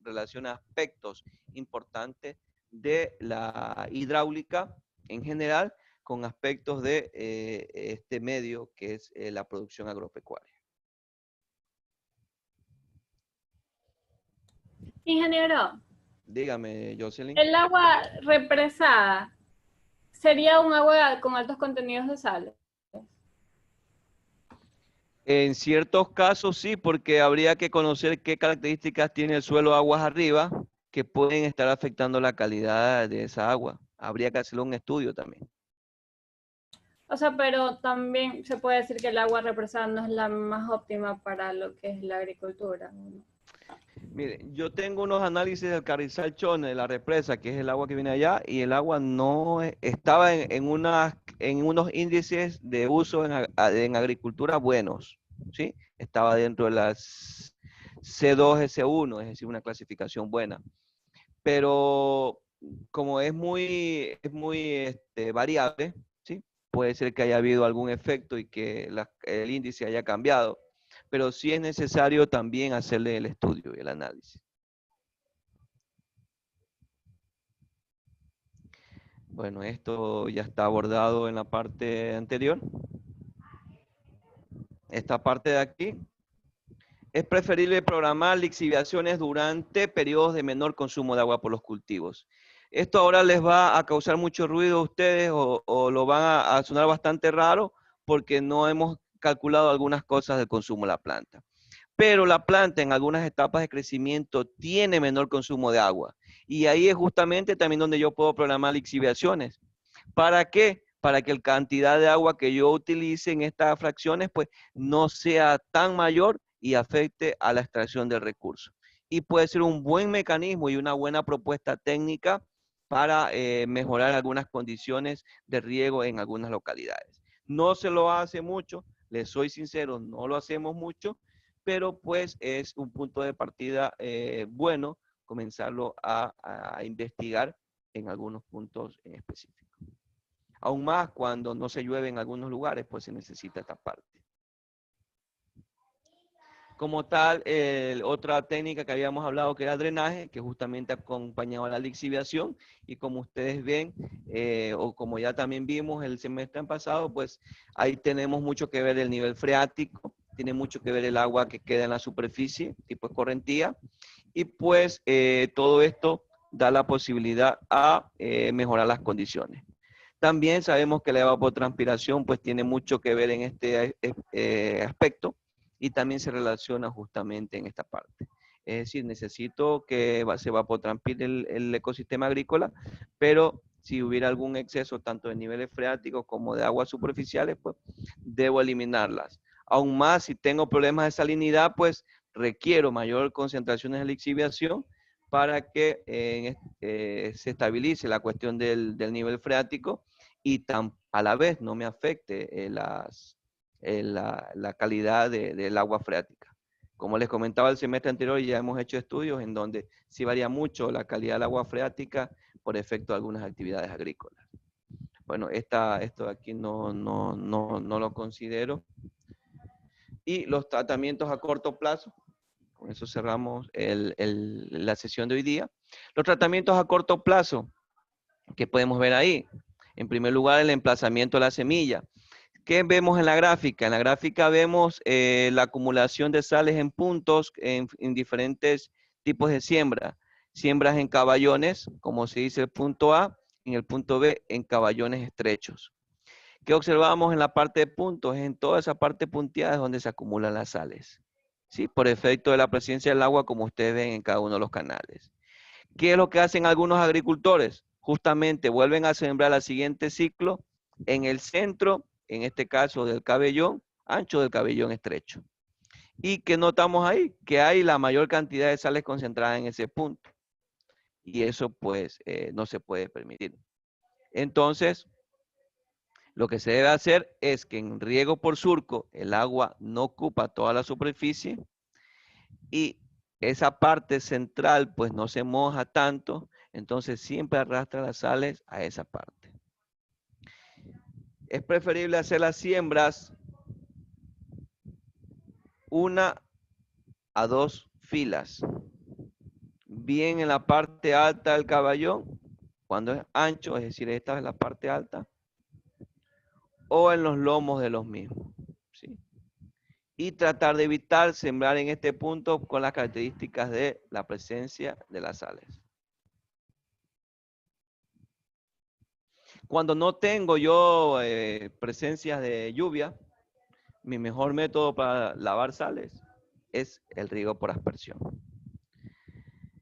relaciona aspectos importantes de la hidráulica en general con aspectos de este medio que es la producción agropecuaria. Ingeniero, Dígame, Jocelyn. el agua represada sería un agua con altos contenidos de sal. En ciertos casos sí, porque habría que conocer qué características tiene el suelo aguas arriba que pueden estar afectando la calidad de esa agua. Habría que hacerle un estudio también. O sea, pero también se puede decir que el agua represada no es la más óptima para lo que es la agricultura. Mire, yo tengo unos análisis del Carrizal Chone, de la represa, que es el agua que viene allá, y el agua no estaba en unos índices de uso en agricultura buenos, ¿sí? Estaba dentro de las C2, S1, es decir, una clasificación buena. Pero como es muy variable, ¿sí? Puede ser que haya habido algún efecto y que el índice haya cambiado, pero sí es necesario también hacerle el estudio y el análisis. Bueno, esto ya está abordado en la parte anterior. Esta parte de aquí. Es preferible programar lixiviaciones durante periodos de menor consumo de agua por los cultivos. Esto ahora les va a causar mucho ruido a ustedes o lo van a sonar bastante raro porque no hemos calculado algunas cosas del consumo de la planta. Pero la planta en algunas etapas de crecimiento tiene menor consumo de agua. Y ahí es justamente también donde yo puedo programar lixiviaciones. ¿Para qué? Para que la cantidad de agua que yo utilice en estas fracciones pues no sea tan mayor y afecte a la extracción del recurso. Y puede ser un buen mecanismo y una buena propuesta técnica para mejorar algunas condiciones de riego en algunas localidades. No se lo hace mucho, les soy sincero, no lo hacemos mucho, pero pues es un punto de partida bueno comenzarlo a investigar en algunos puntos en específico. Aún más cuando no se llueve en algunos lugares, pues se necesita esta parte. Como tal, otra técnica que habíamos hablado que era drenaje, que justamente acompañaba la lixiviación, y como ustedes ven, o como ya también vimos el semestre pasado, pues ahí tenemos mucho que ver el nivel freático, tiene mucho que ver el agua que queda en la superficie, tipo escorrentía, y pues todo esto da la posibilidad a mejorar las condiciones. También sabemos que la evapotranspiración pues tiene mucho que ver en este aspecto y también se relaciona justamente en esta parte. Es decir, necesito que se evapotranspire el ecosistema agrícola, pero si hubiera algún exceso tanto de niveles freáticos como de aguas superficiales, pues debo eliminarlas. Aún más, si tengo problemas de salinidad, pues requiero mayor concentraciones de lixiviación para que se estabilice la cuestión del nivel freático y a la vez no me afecte la calidad del agua freática. Como les comentaba el semestre anterior, ya hemos hecho estudios en donde sí varía mucho la calidad del agua freática por efecto de algunas actividades agrícolas. Bueno, esto de aquí no lo considero. Y los tratamientos a corto plazo, con eso cerramos la sesión de hoy día. Los tratamientos a corto plazo, que podemos ver ahí. En primer lugar, el emplazamiento de la semilla. ¿Qué vemos en la gráfica? En la gráfica vemos la acumulación de sales en puntos en diferentes tipos de siembra. Siembras en caballones, como se dice el punto A, en el punto B, en caballones estrechos. ¿Qué observamos en la parte de puntos? En toda esa parte punteada es donde se acumulan las sales. ¿Sí? Por efecto de la presencia del agua, como ustedes ven en cada uno de los canales. ¿Qué es lo que hacen algunos agricultores? Justamente vuelven a sembrar al siguiente ciclo en el centro, en este caso del cabellón, ancho del cabellón estrecho. ¿Y qué notamos ahí? Que hay la mayor cantidad de sales concentradas en ese punto. Y eso pues no se puede permitir. Entonces, lo que se debe hacer es que en riego por surco el agua no ocupa toda la superficie y esa parte central pues no se moja tanto, entonces siempre arrastra las sales a esa parte. Es preferible hacer las siembras 1 a 2 filas, bien en la parte alta del caballón, cuando es ancho, es decir, esta es la parte alta, o en los lomos de los mismos, ¿sí? Y tratar de evitar sembrar en este punto con las características de la presencia de las sales. Cuando no tengo yo presencias de lluvia, mi mejor método para lavar sales es el riego por aspersión.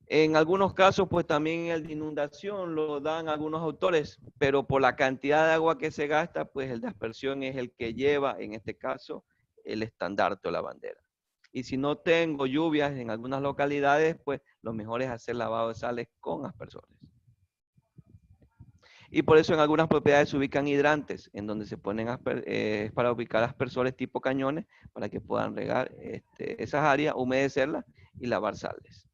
En algunos casos, pues también el de inundación lo dan algunos autores, pero por la cantidad de agua que se gasta, pues el de aspersión es el que lleva, en este caso, el estandarte o la bandera. Y si no tengo lluvias en algunas localidades, pues lo mejor es hacer lavado de sales con aspersores. Y por eso en algunas propiedades se ubican hidrantes, en donde se ponen para ubicar aspersores tipo cañones, para que puedan regar esas áreas, humedecerlas y lavar sales.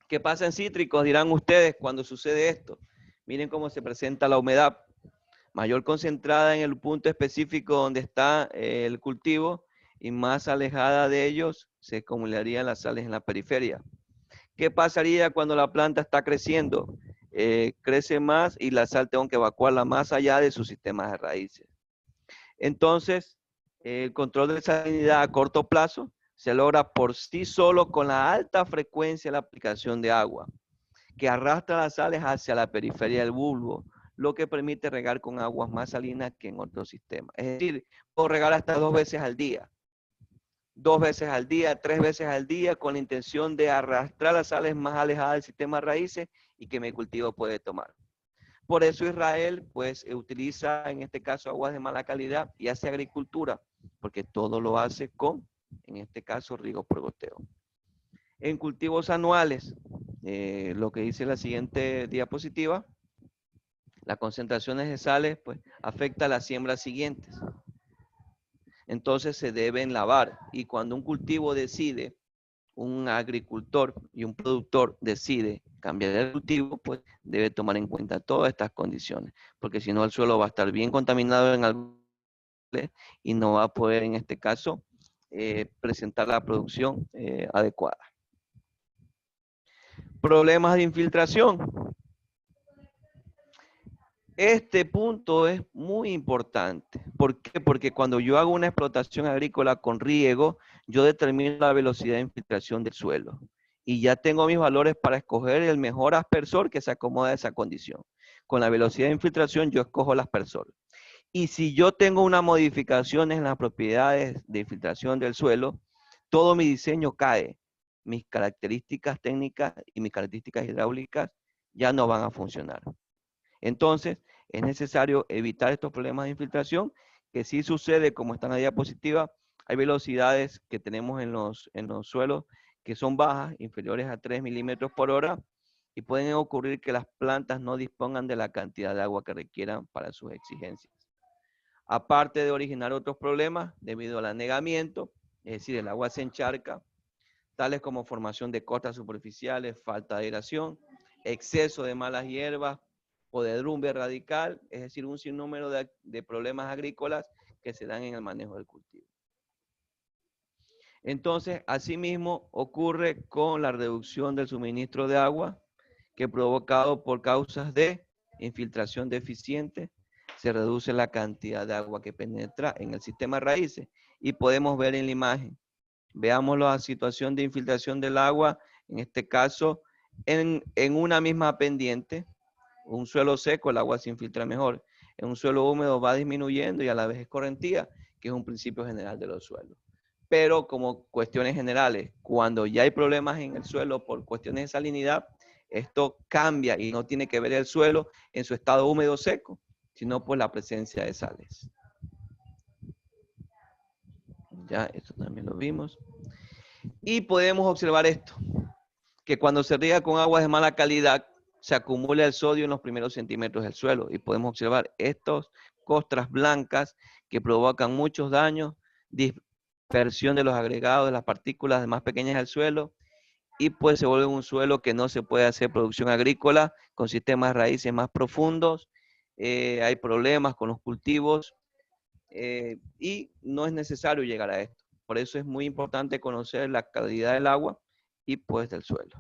¿Qué pasa en cítricos? Dirán ustedes cuando sucede esto. Miren cómo se presenta la humedad. Mayor concentrada en el punto específico donde está el cultivo y más alejada de ellos se acumularían las sales en la periferia. ¿Qué pasaría cuando la planta está creciendo? Crece más y la sal tengo que evacuarla más allá de sus sistemas de raíces. Entonces, el control de salinidad a corto plazo se logra por sí solo con la alta frecuencia de la aplicación de agua, que arrastra las sales hacia la periferia del bulbo, lo que permite regar con aguas más salinas que en otros sistemas. Es decir, puedo regar hasta 2 veces al día. 2 veces al día, 3 veces al día, con la intención de arrastrar las sales más alejadas del sistema de raíces y que mi cultivo puede tomar. Por eso Israel, pues, utiliza en este caso aguas de mala calidad y hace agricultura, porque todo lo hace con, en este caso, riego por goteo. En cultivos anuales, lo que dice la siguiente diapositiva, las concentraciones de sales, pues, afecta a las siembras siguientes. Entonces se deben lavar. Y cuando un cultivo decide, un agricultor y un productor decide cambiar el cultivo, pues debe tomar en cuenta todas estas condiciones, porque si no el suelo va a estar bien contaminado en algún y no va a poder en este caso presentar la producción adecuada. Problemas de infiltración. Este punto es muy importante. ¿Por qué? Porque cuando yo hago una explotación agrícola con riego, yo determino la velocidad de infiltración del suelo. Y ya tengo mis valores para escoger el mejor aspersor que se acomoda a esa condición. Con la velocidad de infiltración yo escojo el aspersor. Y si yo tengo unas modificaciones en las propiedades de infiltración del suelo, todo mi diseño cae. Mis características técnicas y mis características hidráulicas ya no van a funcionar. Entonces, es necesario evitar estos problemas de infiltración, que sí sucede, como está en la diapositiva, hay velocidades que tenemos en los suelos que son bajas, inferiores a 3 milímetros por hora, y pueden ocurrir que las plantas no dispongan de la cantidad de agua que requieran para sus exigencias. Aparte de originar otros problemas debido al anegamiento, es decir, el agua se encharca, tales como formación de costas superficiales, falta de aireación, exceso de malas hierbas, o de derrumbe radical, es decir, un sinnúmero de problemas agrícolas que se dan en el manejo del cultivo. Entonces, asimismo, ocurre con la reducción del suministro de agua, que provocado por causas de infiltración deficiente, se reduce la cantidad de agua que penetra en el sistema de raíces. Y podemos ver en la imagen, veamos la situación de infiltración del agua, en este caso, en una misma pendiente. Un suelo seco, el agua se infiltra mejor. En un suelo húmedo va disminuyendo y a la vez es correntía, que es un principio general de los suelos. Pero como cuestiones generales, cuando ya hay problemas en el suelo por cuestiones de salinidad, esto cambia y no tiene que ver el suelo en su estado húmedo o seco, sino por la presencia de sales. Ya, esto también lo vimos. Y podemos observar esto, que cuando se riega con aguas de mala calidad, se acumula el sodio en los primeros centímetros del suelo y podemos observar estas costras blancas que provocan muchos daños, dispersión de los agregados, de las partículas más pequeñas del suelo y pues se vuelve un suelo que no se puede hacer producción agrícola con sistemas de raíces más profundos, hay problemas con los cultivos y no es necesario llegar a esto. Por eso es muy importante conocer la calidad del agua y pues del suelo.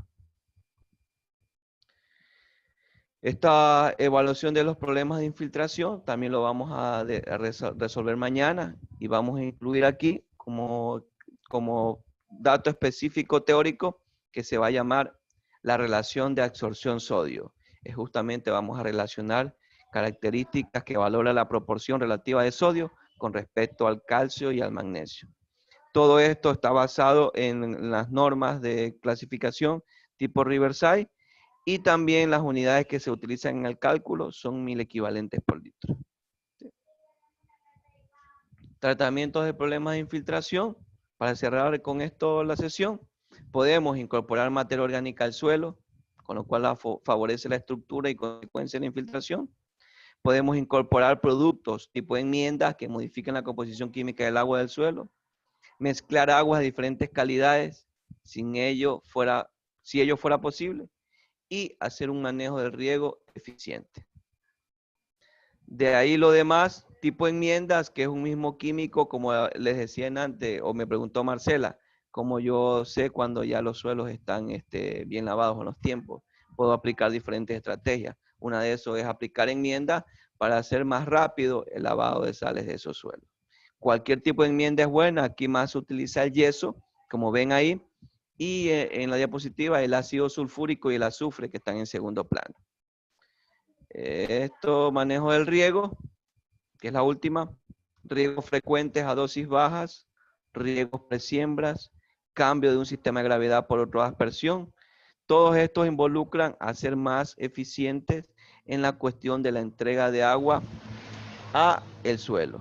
Esta evaluación de los problemas de infiltración también lo vamos a resolver mañana y vamos a incluir aquí como dato específico teórico que se va a llamar la relación de absorción sodio. Es justamente vamos a relacionar características que valora la proporción relativa de sodio con respecto al calcio y al magnesio. Todo esto está basado en las normas de clasificación tipo Riverside. Y también las unidades que se utilizan en el cálculo son 1000 equivalentes por litro. ¿Sí? Tratamientos de problemas de infiltración. Para cerrar con esto la sesión, podemos incorporar materia orgánica al suelo, con lo cual favorece la estructura y consecuencia de la infiltración. Podemos incorporar productos tipo enmiendas que modifiquen la composición química del agua del suelo. Mezclar aguas de diferentes calidades, si ello fuera posible. Y hacer un manejo del riego eficiente. De ahí lo demás, tipo enmiendas, que es un mismo químico, como les decía antes, o me preguntó Marcela, como yo sé cuando ya los suelos están bien lavados en los tiempos, puedo aplicar diferentes estrategias. Una de esos es aplicar enmiendas para hacer más rápido el lavado de sales de esos suelos. Cualquier tipo de enmienda es buena, aquí más se utiliza el yeso, como ven ahí, y en la diapositiva el ácido sulfúrico y el azufre que están en segundo plano. Esto, manejo del riego, que es la última. Riegos frecuentes a dosis bajas, riegos presiembras, cambio de un sistema de gravedad por otro de aspersión. Todos estos involucran a ser más eficientes en la cuestión de la entrega de agua a el suelo.